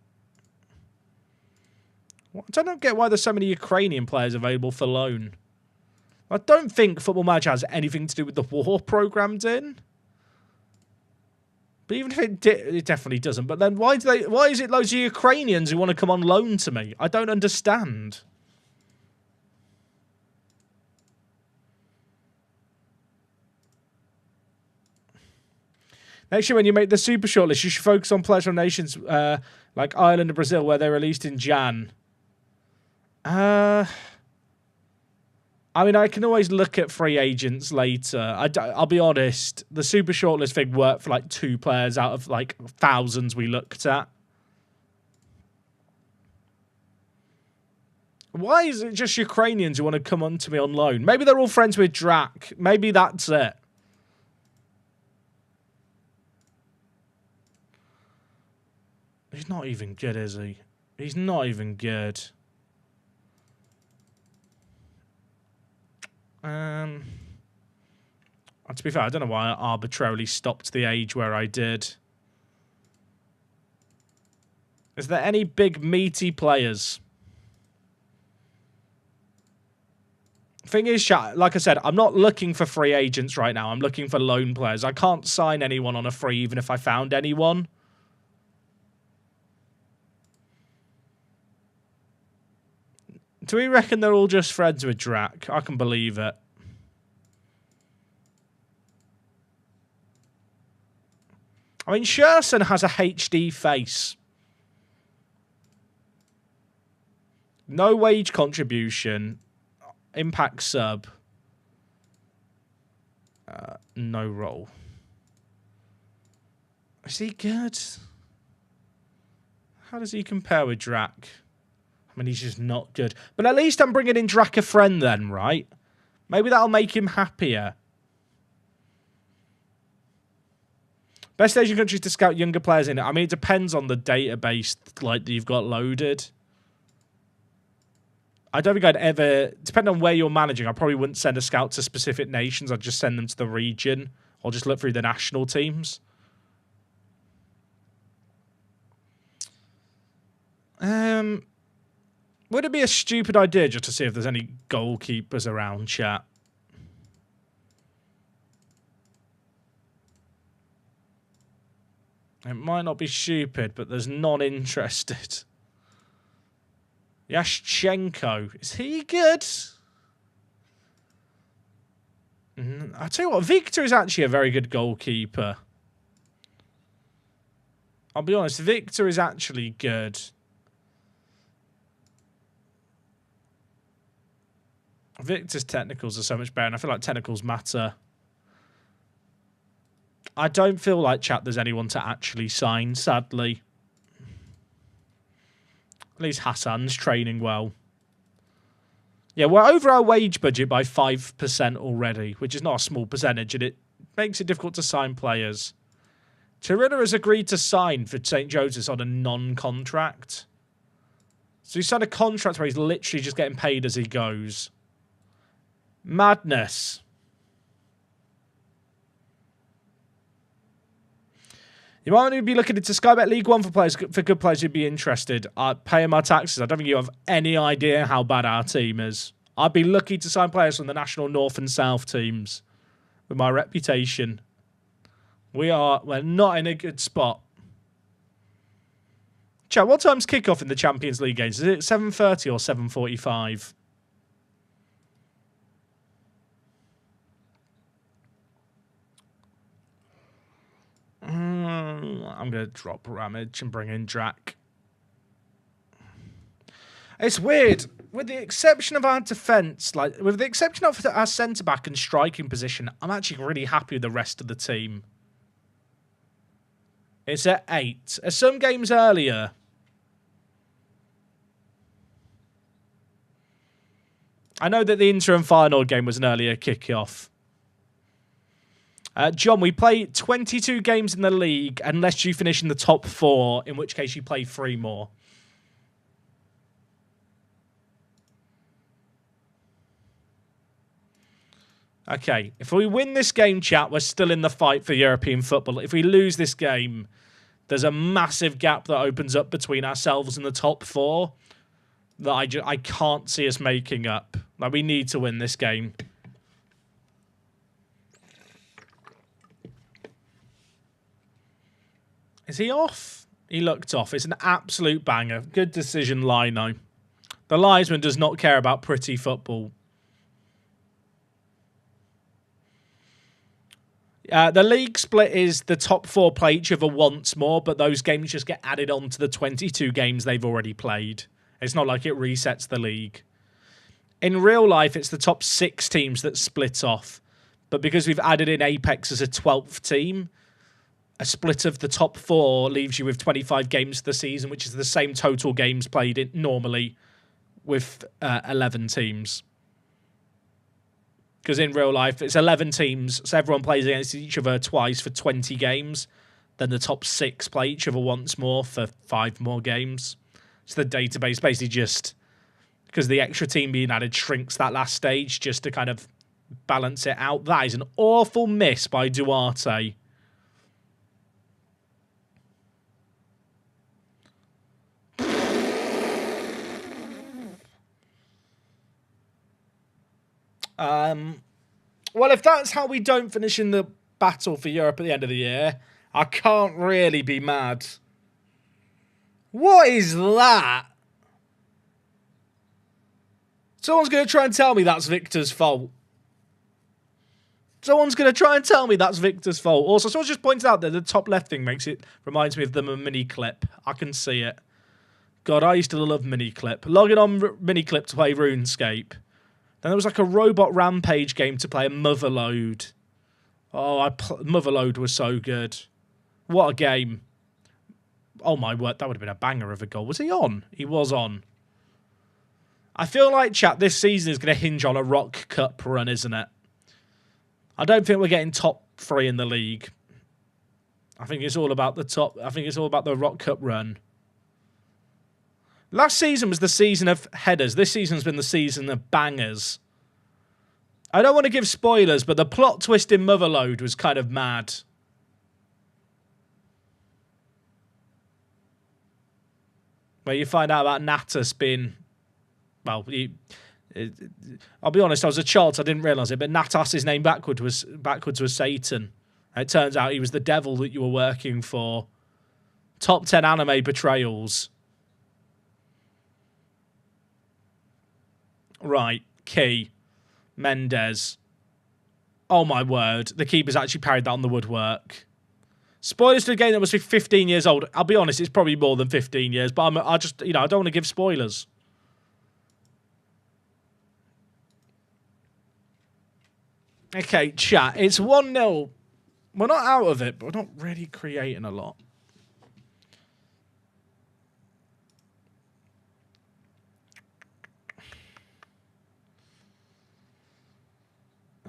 I don't get why there's so many Ukrainian players available for loan. I don't think Football Manager has anything to do with the war programmed in. But even if it definitely doesn't. But then why is it loads of Ukrainians who want to come on loan to me? I don't understand. Next year, when you make the super shortlist, you should focus on players from nations like Ireland and Brazil, where they're released in Jan. I mean, I can always look at free agents later. I'll be honest, the super shortlist thing worked for like 2 players out of like thousands we looked at. Why is it just Ukrainians who want to come on to me on loan? Maybe they're all friends with Drac. Maybe that's it. He's not even good, is he? He's not even good. To be fair, I don't know why I arbitrarily stopped the age where I did. Is there any big meaty players? Thing is, chat, like I said, I'm not looking for free agents right now. I'm looking for loan players. I can't sign anyone on a free even if I found anyone. Do we reckon they're all just friends with Drac? I can believe it. I mean, Scherson has a HD face. No wage contribution. Impact sub. No role. Is he good? How does he compare with Drac? I mean, he's just not good. But at least I'm bringing in Drac a friend then, right? Maybe that'll make him happier. Best Asian countries to scout younger players in it. I mean, it depends on the database like that you've got loaded. I don't think I'd ever... Depending on where you're managing, I probably wouldn't send a scout to specific nations. I'd just send them to the region. Or just look through the national teams. Would it be a stupid idea just to see if there's any goalkeepers around, chat? It might not be stupid, but there's none interested. Yashchenko. Is he good? I'll tell you what, Victor is actually a very good goalkeeper. I'll be honest, Victor is actually good. Victor's technicals are so much better, and I feel like technicals matter. I don't feel like, chat, there's anyone to actually sign, sadly. At least Hassan's training well. Yeah, we're over our wage budget by 5% already, which is not a small percentage, and it makes it difficult to sign players. Torino has agreed to sign for St. Joseph's on a non-contract. So he signed a contract where he's literally just getting paid as he goes. Madness. You might only be looking into Sky Bet League One for players, for good players who'd be interested. Paying my taxes. I don't think you have any idea how bad our team is. I'd be lucky to sign players from the national North and South teams with my reputation. We're not in a good spot. Chat, what time's kickoff in the Champions League games? Is it 7:30 or 7:45? I'm going to drop Ramage and bring in Drac. It's weird. With the exception of our defence, like with the exception of our centre-back and striking position, I'm actually really happy with the rest of the team. It's at 8. Are some games earlier? I know that the interim final game was an earlier kick-off. John, we play 22 games in the league unless you finish in the top 4, in which case you play 3 more. Okay, if we win this game, chat, we're still in the fight for European football. If we lose this game, there's a massive gap that opens up between ourselves and the top 4 that I can't see us making up. Like, we need to win this game. Is he off? He looked off. It's an absolute banger. Good decision, Lino. The linesman does not care about pretty football. The league split is the top 4 play each other once more, but those games just get added on to the 22 games they've already played. It's not like it resets the league. In real life, it's the top 6 teams that split off. But because we've added in Apex as a 12th team, a split of the top 4 leaves you with 25 games for the season, which is the same total games played normally with 11 teams. Because in real life, it's 11 teams, so everyone plays against each other twice for 20 games. Then the top 6 play each other once more for 5 more games. So the database basically just, because the extra team being added shrinks that last stage just to kind of balance it out. That is an awful miss by Duarte. Well, if that's how we don't finish in the battle for Europe at the end of the year, I can't really be mad. What is that? Someone's going to try and tell me that's Victor's fault. Someone's going to try and tell me that's Victor's fault. Also, someone just pointed out that the top left thing reminds me of the mini clip. I can see it. God, I used to love mini clip. Logging on mini clip to play RuneScape. Then there was like a robot rampage game to play, a Motherload. Oh, Motherload was so good. What a game. Oh my word, that would have been a banger of a goal. Was he on? He was on. I feel like, chat, this season is going to hinge on a Rock Cup run, isn't it? I don't think we're getting top 3 in the league. I think it's all about the top. I think it's all about the Rock Cup run. Last season was the season of headers. This season's been the season of bangers. I don't want to give spoilers, but the plot twist in Motherload was kind of mad. Where you find out about Natus being... Well, I'll be honest, I was a child, so I didn't realise it, but Natas's name backwards was Satan. It turns out he was the devil that you were working for. Top 10 anime betrayals. Right, Key. Mendes. Oh my word, the keeper's actually parried that on the woodwork. Spoilers to a game that must be 15 years old. I'll be honest, it's probably more than 15 years, but I just, I don't want to give spoilers. Okay, chat, it's 1-0. We're not out of it, but we're not really creating a lot.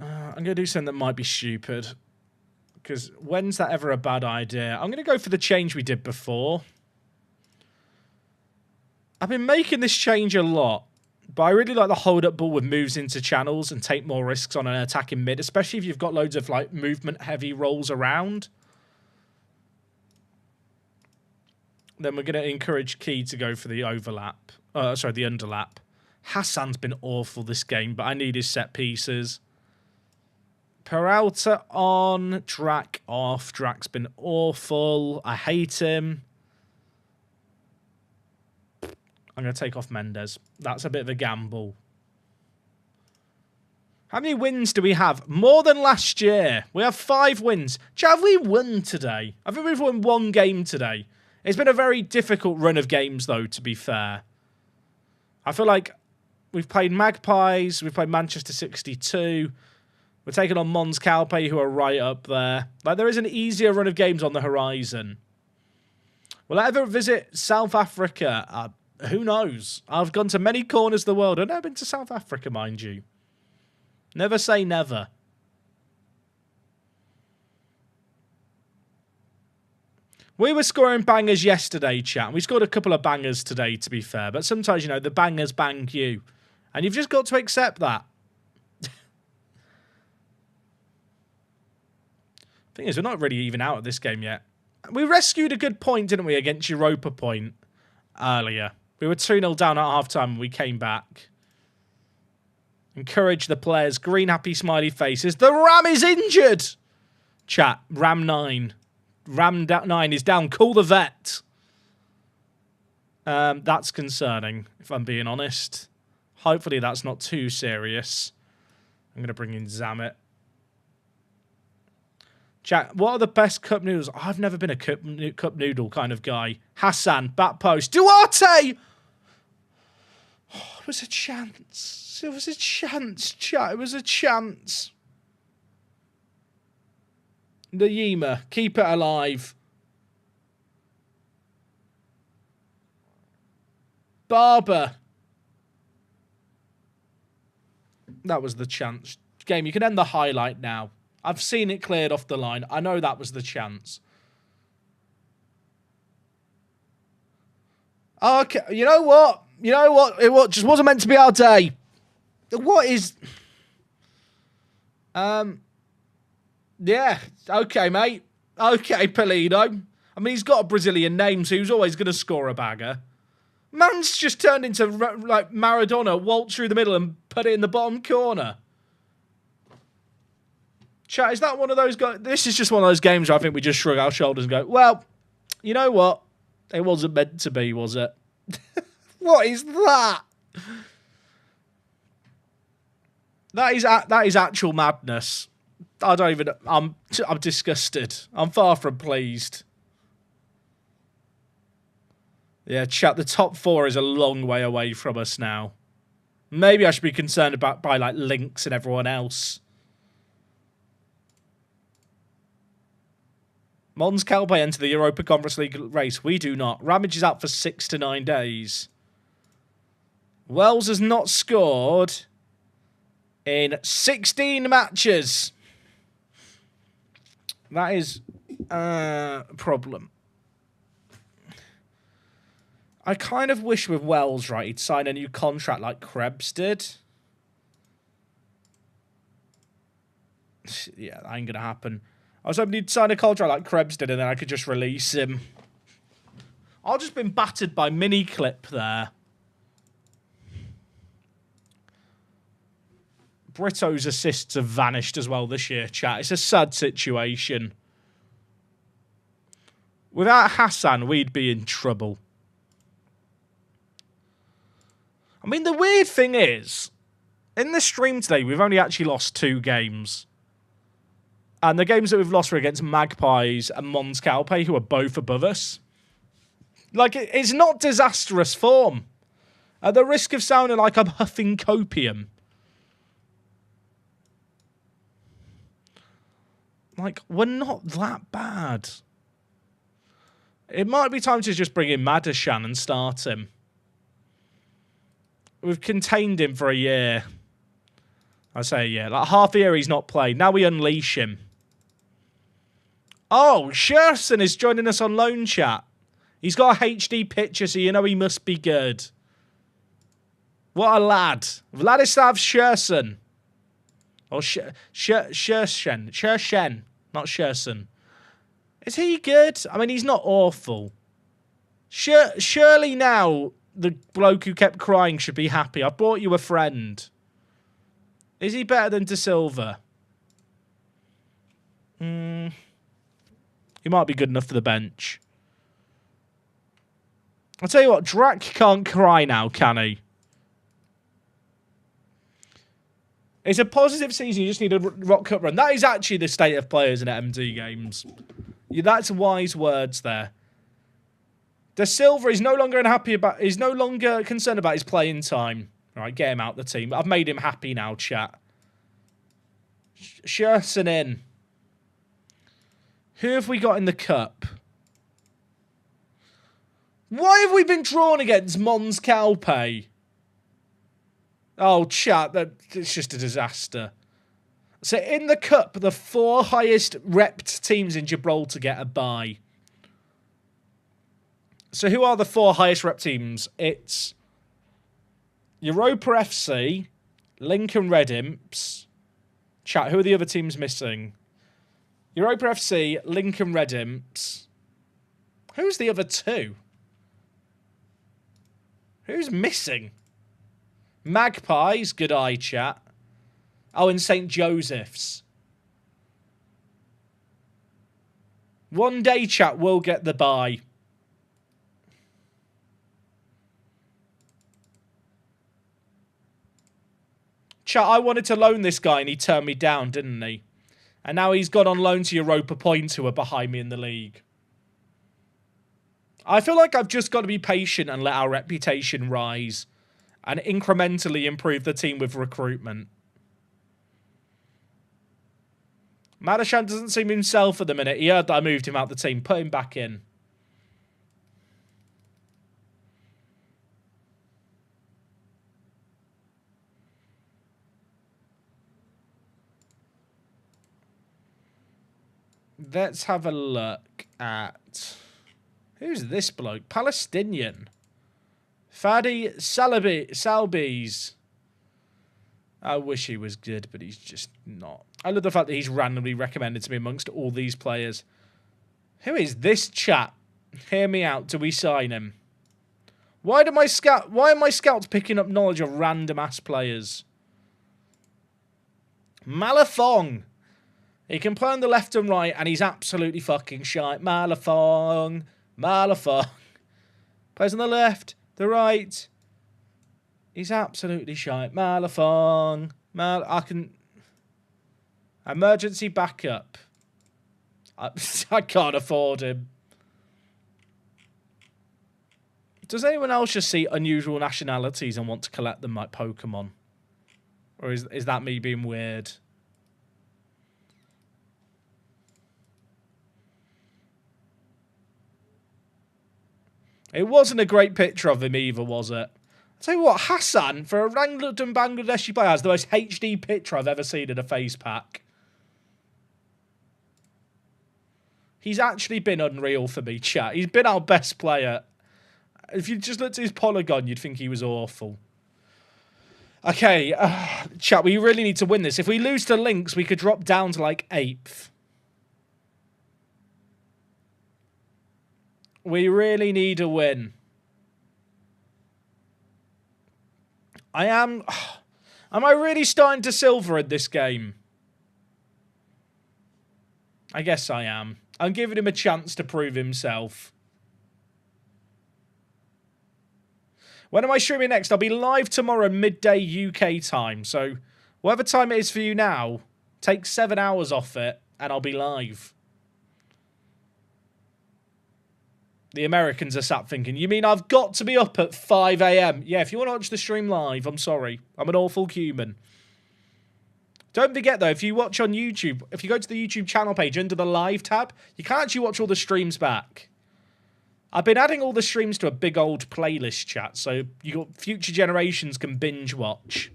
I'm going to do something that might be stupid. Because when's that ever a bad idea? I'm going to go for the change we did before. I've been making this change a lot. But I really like the hold-up ball with moves into channels and take more risks on an attacking mid. Especially if you've got loads of like movement-heavy rolls around. Then we're going to encourage Key to go for the overlap. The underlap. Hassan's been awful this game, but I need his set pieces. Peralta on, Drac off. Drac's been awful. I hate him. I'm going to take off Mendes. That's a bit of a gamble. How many wins do we have? More than last year. We have 5 wins. Have we won today? I think we've won 1 game today. It's been a very difficult run of games, though, to be fair. I feel like we've played Magpies. We've played Manchester 62. We're taking on Mons, Calpe, who are right up there. Like, there is an easier run of games on the horizon. Will I ever visit South Africa? Who knows? I've gone to many corners of the world. I've never been to South Africa, mind you. Never say never. We were scoring bangers yesterday, chat. We scored a couple of bangers today, to be fair. But sometimes, the bangers bang you. And you've just got to accept that. Thing is, we're not really even out of this game yet. We rescued a good point, didn't we, against Europa Point earlier. We were 2-0 down at half-time and we came back. Encourage the players. Green, happy, smiley faces. The Ram is injured! Chat, Ram 9. Ram 9 is down. Call the vet. That's concerning, if I'm being honest. Hopefully that's not too serious. I'm going to bring in Zamet. Chat, what are the best cup noodles? I've never been a cup noodle kind of guy. Hassan, back post. Duarte! Oh, it was a chance. It was a chance, chat. It was a chance. The Yima, keep it alive. Barber. That was the chance. Game, you can end the highlight now. I've seen it cleared off the line. I know that was the chance. Okay, you know what? You know what? It just wasn't meant to be our day. What is... Yeah, okay, mate. Okay, Polino. I mean, he's got a Brazilian name, so he's always going to score a bagger. Man's just turned into, like, Maradona, waltz through the middle and put it in the bottom corner. Chat, is that one of those guys? This is just one of those games where I think we just shrug our shoulders and go, well, you know what? It wasn't meant to be, was it? What is that? That is actual madness. I don't even... I'm disgusted. I'm far from pleased. Yeah, chat, the top 4 is a long way away from us now. Maybe I should be concerned about by like Lynx and everyone else. Mons Calpe enter the Europa Conference League race. We do not. Ramage is out for 6 to 9 days. Wells has not scored in 16 matches. That is a problem. I kind of wish with Wells, right, he'd sign a new contract like Krebs did. Yeah, that ain't going to happen. I was hoping he'd sign a contract like Krebs did and then I could just release him. I've just been battered by mini clip there. Brito's assists have vanished as well this year, chat. It's a sad situation. Without Hassan, we'd be in trouble. I mean, the weird thing is, in the stream today, we've only actually lost 2 games. And the games that we've lost were against Magpies and Mons Calpe, who are both above us. Like, it's not disastrous form. At the risk of sounding like I'm huffing copium. Like, we're not that bad. It might be time to just bring in Madashan and start him. We've contained him for a year. I say a year. Like, half a year he's not played. Now we unleash him. Oh, Scherson is joining us on loan chat. He's got a HD picture, so you know he must be good. What a lad. Vladislav Scherson. Or Schersen. Not Scherson. Is he good? I mean, he's not awful. Surely now the bloke who kept crying should be happy. I brought you a friend. Is he better than De Silva? He might be good enough for the bench. I'll tell you what, Drac can't cry now, can he? It's a positive season. You just need a Rock Cup run. That is actually the state of players in MD games. Yeah, that's wise words there. De Silva is no longer unhappy about. Is no longer concerned about his playing time. All right, get him out the team. I've made him happy now, chat. Scherson in. Who have we got in the cup? Why have we been drawn against Mons Calpe? Oh, chat, it's just a disaster. So in the cup, the 4 highest repped teams in Gibraltar get a bye. So who are the 4 highest rep teams? It's Europa FC, Lincoln Red Imps. Chat, who are the other teams missing? Europa FC, Lincoln Red Imps. Who's the other 2? Who's missing? Magpies, good eye, chat. Oh, and St. Joseph's. One day, chat, will get the bye. Chat, I wanted to loan this guy and he turned me down, didn't he? And now he's gone on loan to Europa Point, who are behind me in the league. I feel like I've just got to be patient and let our reputation rise. And incrementally improve the team with recruitment. Madashan doesn't seem himself at the minute. He heard that I moved him out the team. Put him back in. Let's have a look at... Who's this bloke? Palestinian. Fadi Salbis. I wish he was good, but he's just not. I love the fact that he's randomly recommended to me amongst all these players. Who is this chap? Hear me out. Do we sign him? Why are my scouts picking up knowledge of random ass players? Malafong. He can play on the left and right, and he's absolutely fucking shite. Malafong. Malafong. Plays on the left, the right. He's absolutely shite. Malafong. I can... Emergency backup. I can't afford him. Does anyone else just see unusual nationalities and want to collect them like Pokemon? Or is that me being weird? It wasn't a great picture of him either, was it? I'll tell you what, Hassan, for a random Bangladeshi player, has the most HD picture I've ever seen in a face pack. He's actually been unreal for me, chat. He's been our best player. If you just looked at his polygon, you'd think he was awful. Okay, chat, we really need to win this. If we lose to Lynx, we could drop down to like 8th. We really need a win. Am I really starting to silver in this game? I guess I am. I'm giving him a chance to prove himself. When am I streaming next? I'll be live tomorrow midday UK time. So whatever time it is for you now, take 7 hours off it and I'll be live. The Americans are sat thinking, you mean I've got to be up at 5 AM? Yeah, if you want to watch the stream live, I'm sorry. I'm an awful human. Don't forget, though, if you watch on YouTube, if you go to the YouTube channel page under the live tab, you can actually watch all the streams back. I've been adding all the streams to a big old playlist, chat, so future generations can binge watch.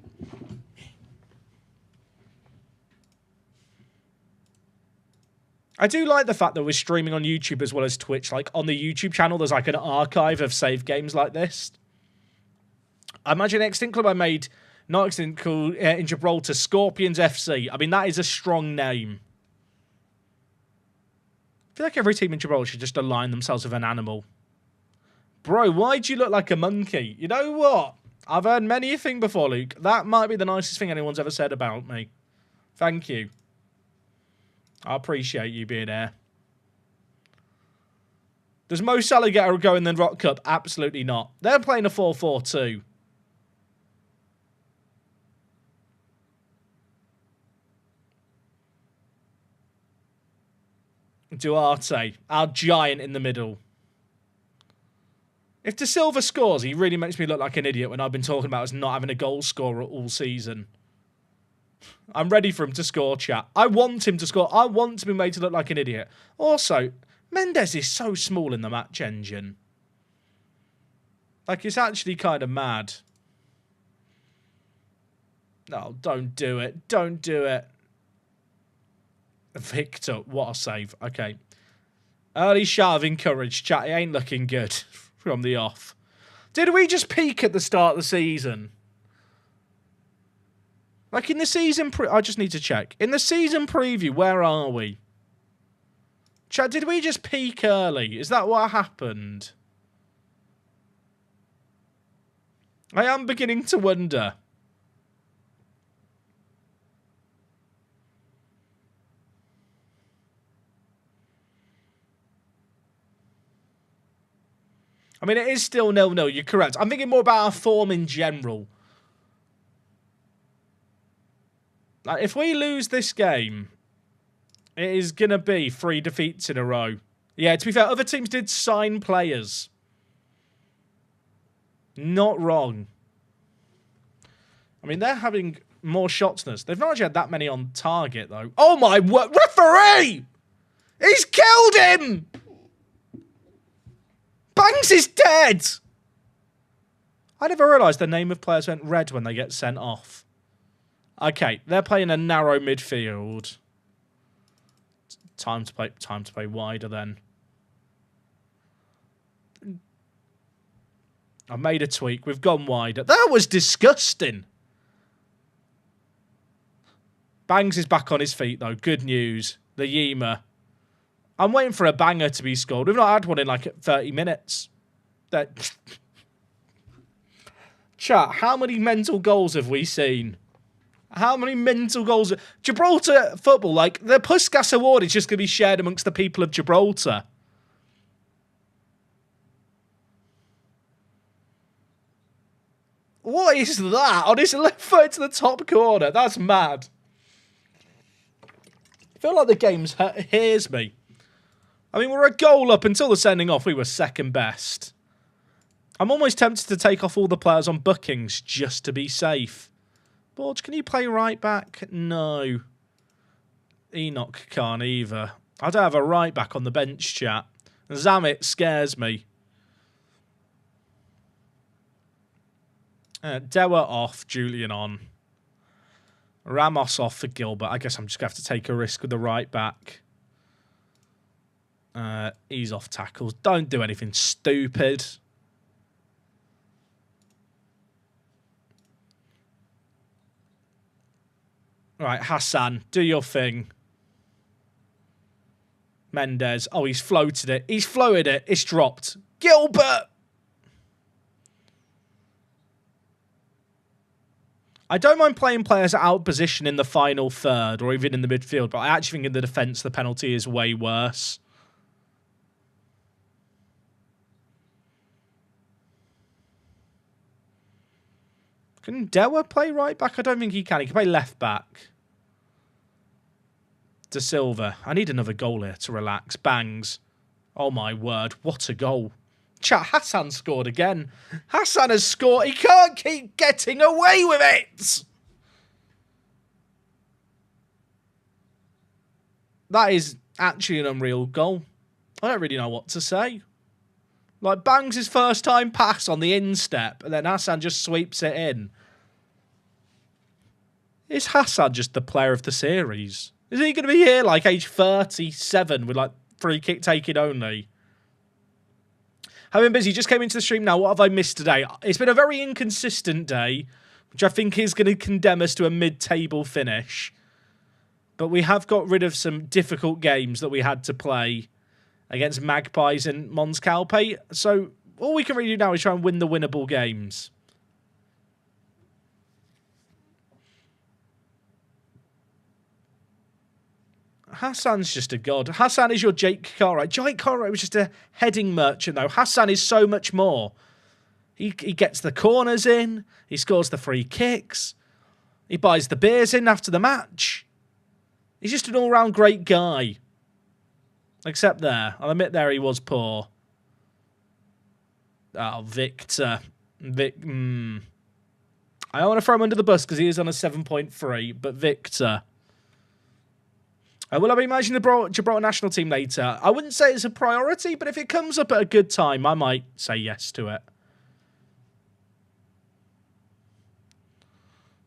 I do like the fact that we're streaming on YouTube as well as Twitch. Like, on the YouTube channel, there's like an archive of save games like this. I imagine Extinct Club I made, not Extinct Club, in Gibraltar, Scorpions FC. I mean, that is a strong name. I feel like every team in Gibraltar should just align themselves with an animal. Bro, why do you look like a monkey? You know what? I've heard many a thing before, Luke. That might be the nicest thing anyone's ever said about me. Thank you. I appreciate you being here. Does Mo Salah get a go in the Rock Cup? Absolutely not. They're playing a 4-4-2. Duarte, our giant in the middle. If De Silva scores, he really makes me look like an idiot when I've been talking about us not having a goal scorer all season. I'm ready for him to score, chat. I want him to score. I want to be made to look like an idiot. Also, Mendes is so small in the match engine. Like, it's actually kind of mad. No, don't do it. Don't do it. Victor, what a save. Okay. Early shot of encouraged, chat. It ain't looking good from the off. Did we just peak at the start of the season? Like in the season I just need to check. In the season preview, where are we? Chat, did we just peak early? Is that what happened? I am beginning to wonder. I mean, it is still 0-0, you're correct. I'm thinking more about our form in general. Like, if we lose this game, it is going to be 3 defeats in a row. Yeah, to be fair, other teams did sign players. Not wrong. I mean, they're having more shots than us. They've not actually had that many on target, though. Oh, my word. Referee! He's killed him! Banks is dead! I never realised the name of players went red when they get sent off. Okay, they're playing a narrow midfield. Time to play wider then. I made a tweak. We've gone wider. That was disgusting. Bangs is back on his feet, though. Good news. The Yima. I'm waiting for a banger to be scored. We've not had one in like 30 minutes. Chat, how many mental goals have we seen? How many mental goals? Gibraltar football, like, the Puskas Award is just going to be shared amongst the people of Gibraltar. What is that? On his left foot to the top corner. That's mad. I feel like the game hears me. I mean, we're a goal up. Until the sending off, we were second best. I'm almost tempted to take off all the players on bookings just to be safe. Borge, can you play right back? No. Enoch can't either. I don't have a right back on the bench, chat. Zammit scares me. Dewa off, Julian on. Ramos off for Gilbert. I guess I'm just going to have to take a risk with the right back. Ease off tackles. Don't do anything stupid. Right, Hassan, do your thing. Mendes. Oh, he's floated it. He's floated it. It's dropped. Gilbert! I don't mind playing players out of position in the final third or even in the midfield, but I actually think in the defence the penalty is way worse. Can Dewa play right back? I don't think he can. He can play left back. De Silva. I need another goal here to relax. Bangs. Oh my word. What a goal. Chat, Hassan scored again. Hassan has scored. He can't keep getting away with it. That is actually an unreal goal. I don't really know what to say. Like, Bangs his first time pass on the instep, and then Hassan just sweeps it in. Is Hassan just the player of the series? Is he going to be here, like, age 37 with, like, free kick taking only? I've been busy. Just came into the stream now. What have I missed today? It's been a very inconsistent day, which I think is going to condemn us to a mid-table finish. But we have got rid of some difficult games that we had to play against Magpies and Mons Calpe. So all we can really do now is try and win the winnable games. Hassan's just a god. Hassan is your Jake Cartwright. Jake Cartwright was just a heading merchant, though. Hassan is so much more. He gets the corners in. He scores the free kicks. He buys the beers in after the match. He's just an all-round great guy. Except there. I'll admit there he was poor. Oh, Victor. I don't want to throw him under the bus because he is on a 7.3, but Victor. Will I be managing the Gibraltar national team later? I wouldn't say it's a priority, but if it comes up at a good time, I might say yes to it.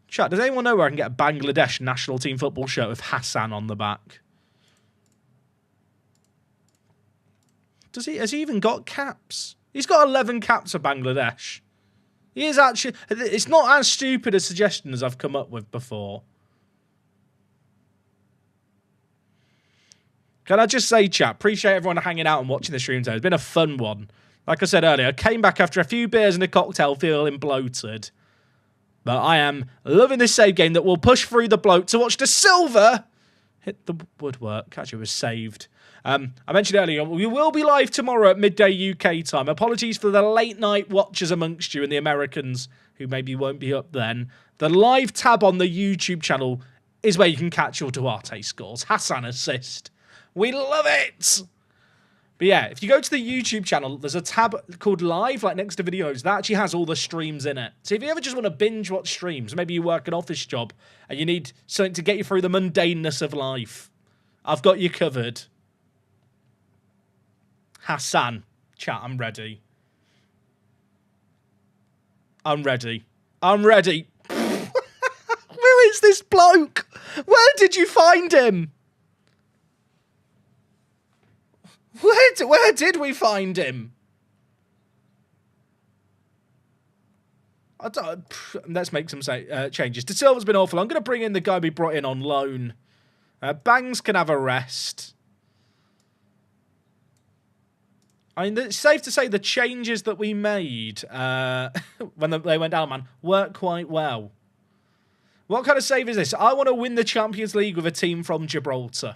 Chat, does anyone know where I can get a Bangladesh national team football shirt with Hassan on the back? Has he even got caps? He's got 11 caps for Bangladesh. He is actually... It's not as stupid a suggestion as I've come up with before. Can I just say, chat, appreciate everyone hanging out and watching the stream today. It's been a fun one. Like I said earlier, I came back after a few beers and a cocktail feeling bloated. But I am loving this save game that will push through the bloat to watch De Silva hit the woodwork. Actually, it was saved. I mentioned earlier, we will be live tomorrow at midday UK time. Apologies for the late night watchers amongst you and the Americans who maybe won't be up then. The live tab on the YouTube channel is where you can catch your Duarte scores. Hassan assist. We love it! But yeah, if you go to the YouTube channel, there's a tab called Live, like next to videos. That actually has all the streams in it. So if you ever just want to binge watch streams, maybe you work an office job and you need something to get you through the mundaneness of life, I've got you covered. Hassan. Chat, I'm ready. I'm ready. I'm ready. Who is this bloke? Where did you find him? Where did we find him? Let's make some changes. De Silva's been awful. I'm going to bring in the guy we brought in on loan. Bangs can have a rest. I mean, it's safe to say the changes that we made when they went down, man, worked quite well. What kind of save is this? I want to win the Champions League with a team from Gibraltar.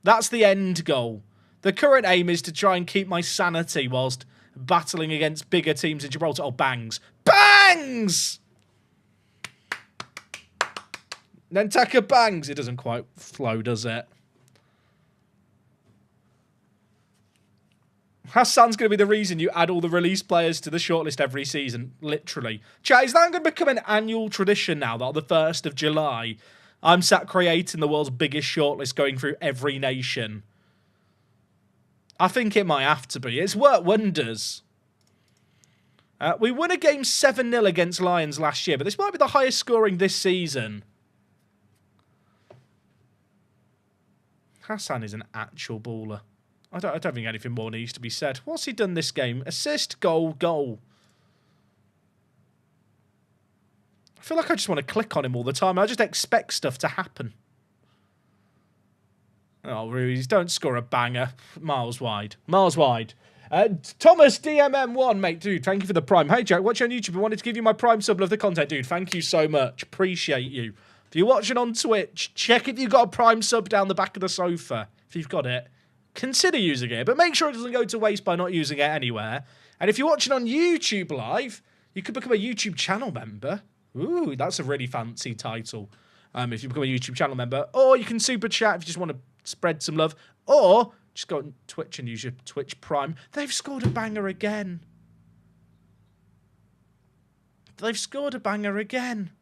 That's the end goal. The current aim is to try and keep my sanity whilst battling against bigger teams in Gibraltar. Oh, bangs. Bangs! Nentaka bangs. It doesn't quite flow, does it? Hassan's going to be the reason you add all the release players to the shortlist every season. Literally. Chat, is that going to become an annual tradition now that on the 1st of July, I'm sat creating the world's biggest shortlist going through every nation? I think it might have to be. It's worked wonders. We won a game 7-0 against Lions last year, but this might be the highest scoring this season. Hassan is an actual baller. I don't think anything more needs to be said. What's he done this game? Assist, goal, goal. I feel like I just want to click on him all the time. I just expect stuff to happen. Oh, Ruiz, don't score a banger. Miles wide. Miles wide. Thomas DMM1, mate. Dude, thank you for the Prime. Hey, Jack, watch on YouTube. I wanted to give you my Prime sub. Love the content, dude. Thank you so much. Appreciate you. If you're watching on Twitch, check if you've got a Prime sub down the back of the sofa. If you've got it, consider using it. But make sure it doesn't go to waste by not using it anywhere. And if you're watching on YouTube Live, you could become a YouTube channel member. Ooh, that's a really fancy title. If you become a YouTube channel member. Or you can super chat if you just want to spread some love. Or just go on Twitch and use your Twitch Prime. They've scored a banger again. They've scored a banger again.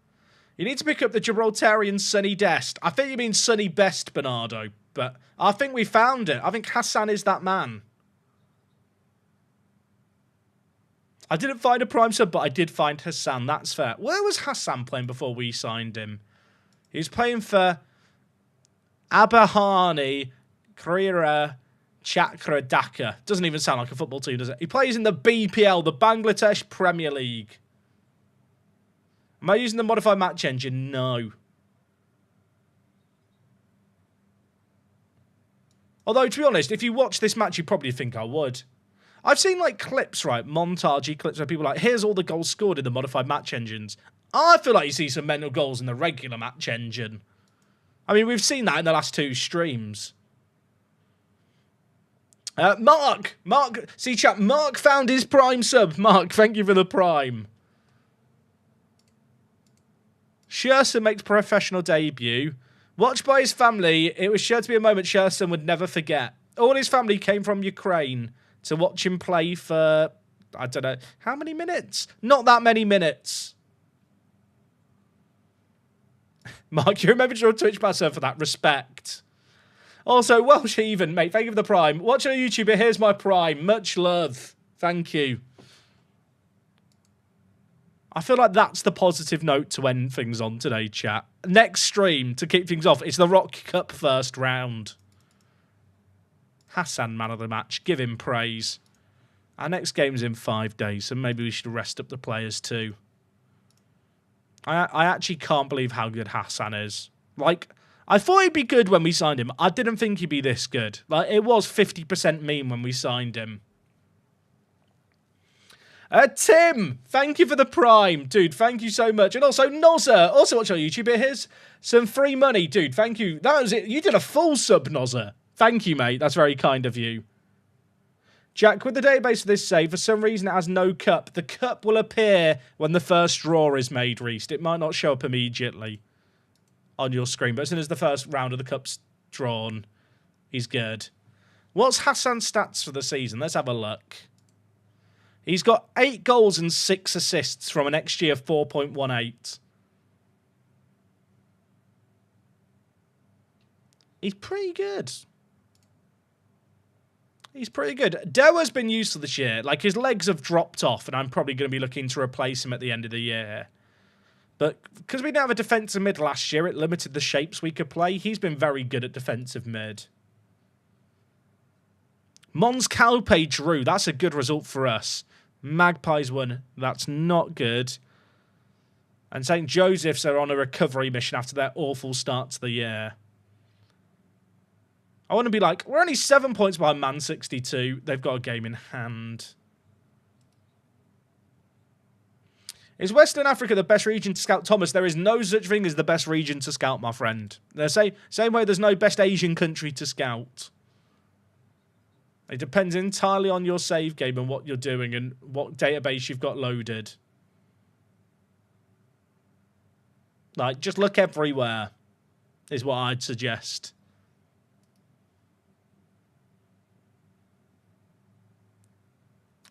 You need to pick up the Gibraltarian Sunny Dest. I think you mean Sunny Best, Bernardo. But I think we found it. I think Hassan is that man. I didn't find a Prime sub, but I did find Hassan. That's fair. Where was Hassan playing before we signed him? He was playing for Abahani Krira Chakra Dhaka. Doesn't even sound like a football team, does it? He plays in the BPL, the Bangladesh Premier League. Am I using the modified match engine? No. Although, to be honest, if you watch this match, you probably think I would. I've seen, like, clips, right? Montagey clips where people are like, here's all the goals scored in the modified match engines. I feel like you see some mental goals in the regular match engine. I mean, we've seen that in the last 2 streams. Mark, see chat, Mark found his Prime sub. Mark, thank you for the Prime. Sherson makes professional debut. Watched by his family, it was sure to be a moment Sherson would never forget. All his family came from Ukraine to watch him play for, I don't know, how many minutes? Not that many minutes. Mark, you remembered your Twitch password for that. Respect. Also, Welsh Heathen, mate, thank you for the Prime. Watching on YouTube, here's my Prime. Much love. Thank you. I feel like that's the positive note to end things on today, chat. Next stream, to kick things off, it's the Rock Cup first round. Hassan, man of the match. Give him praise. Our next game's in 5 days, so maybe we should rest up the players too. I actually can't believe how good Hassan is. Like, I thought he'd be good when we signed him. I didn't think he'd be this good. Like, it was 50% meme when we signed him. Tim, thank you for the Prime. Dude, thank you so much. And also, Nozzer, also watch on YouTube. Here's some free money. Dude, thank you. That was it. You did a full sub, Nozzer. Thank you, mate. That's very kind of you. Jack, with the database for this save, for some reason it has no cup. The cup will appear when the first draw is made, Reese. It might not show up immediately on your screen, but as soon as the first round of the cup's drawn, he's good. What's Hassan's stats for the season? Let's have a look. He's got 8 goals and 6 assists from an XG of 4.18. He's pretty good. He's pretty good. Dewa's been useful this year. Like, his legs have dropped off, and I'm probably going to be looking to replace him at the end of the year. But because we didn't have a defensive mid last year, it limited the shapes we could play. He's been very good at defensive mid. Mons Calpe drew. That's a good result for us. Magpies won. That's not good. And St. Joseph's are on a recovery mission after their awful start to the year. I want to be like, we're only 7 points behind Man 62. They've got a game in hand. Is Western Africa the best region to scout, Thomas? There is no such thing as the best region to scout, my friend. Same way there's no best Asian country to scout. It depends entirely on your save game and what you're doing and what database you've got loaded. Like, just look everywhere is what I'd suggest.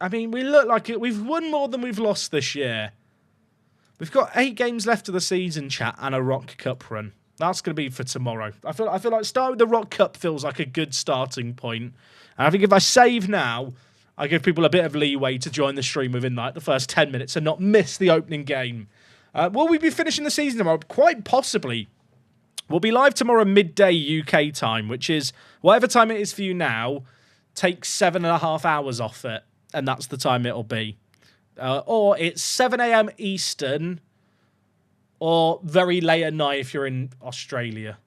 I mean, we look like it. We've won more than we've lost this year. We've got 8 games left of the season, chat, and a Rock Cup run. That's going to be for tomorrow. I feel like start with the Rock Cup feels like a good starting point. And I think if I save now, I give people a bit of leeway to join the stream within like the first 10 minutes and not miss the opening game. Will we be finishing the season tomorrow? Quite possibly. We'll be live tomorrow midday UK time, which is whatever time it is for you now, take 7.5 hours off it. And that's the time it'll be. Or it's 7 a.m. Eastern, or very late at night if you're in Australia.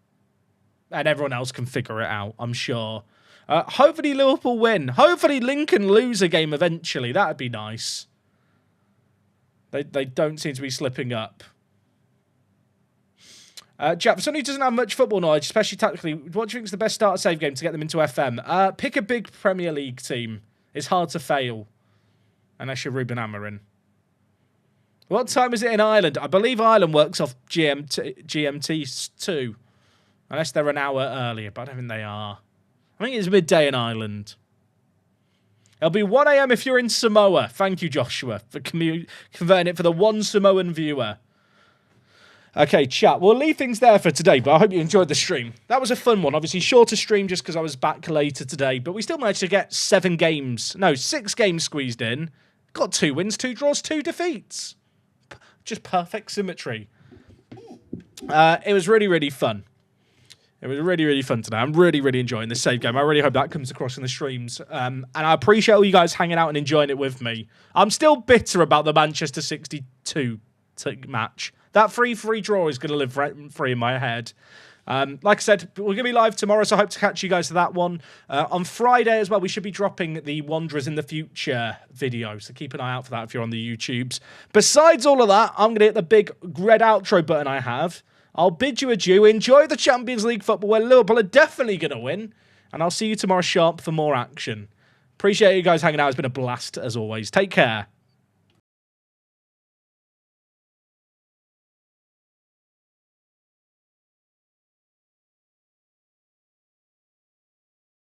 And everyone else can figure it out, I'm sure. Hopefully Liverpool win. Hopefully Lincoln lose a game eventually. That'd be nice. They don't seem to be slipping up. Jack, for someone who doesn't have much football knowledge, especially tactically, what do you think is the best starter save game to get them into FM? Pick a big Premier League team. It's hard to fail. Unless you're Ruben Amorim. What time is it in Ireland? I believe Ireland works off GMT too. Unless they're an hour earlier, but I don't think they are. I think it's midday in Ireland. It'll be 1 a.m. if you're in Samoa. Thank you, Joshua, for converting it for the one Samoan viewer. Okay, chat. We'll leave things there for today, but I hope you enjoyed the stream. That was a fun one. Obviously, shorter stream just because I was back later today, but we still managed to get 6 games squeezed in. Got 2 wins, 2 draws, 2 defeats. Just perfect symmetry. It was really, really fun. It was really, really fun today. I'm really, really enjoying this save game. I really hope that comes across in the streams. And I appreciate all you guys hanging out and enjoying it with me. I'm still bitter about the Manchester 62 match. That 3-3 draw is going to live rent-free in my head. Like I said, we're going to be live tomorrow, so I hope to catch you guys to that one. On Friday as well, we should be dropping the Wanderers in the Future video, so keep an eye out for that if you're on the YouTubes. Besides all of that, I'm going to hit the big red outro button I have. I'll bid you adieu. Enjoy the Champions League football where Liverpool are definitely going to win. And I'll see you tomorrow sharp for more action. Appreciate you guys hanging out. It's been a blast as always. Take care.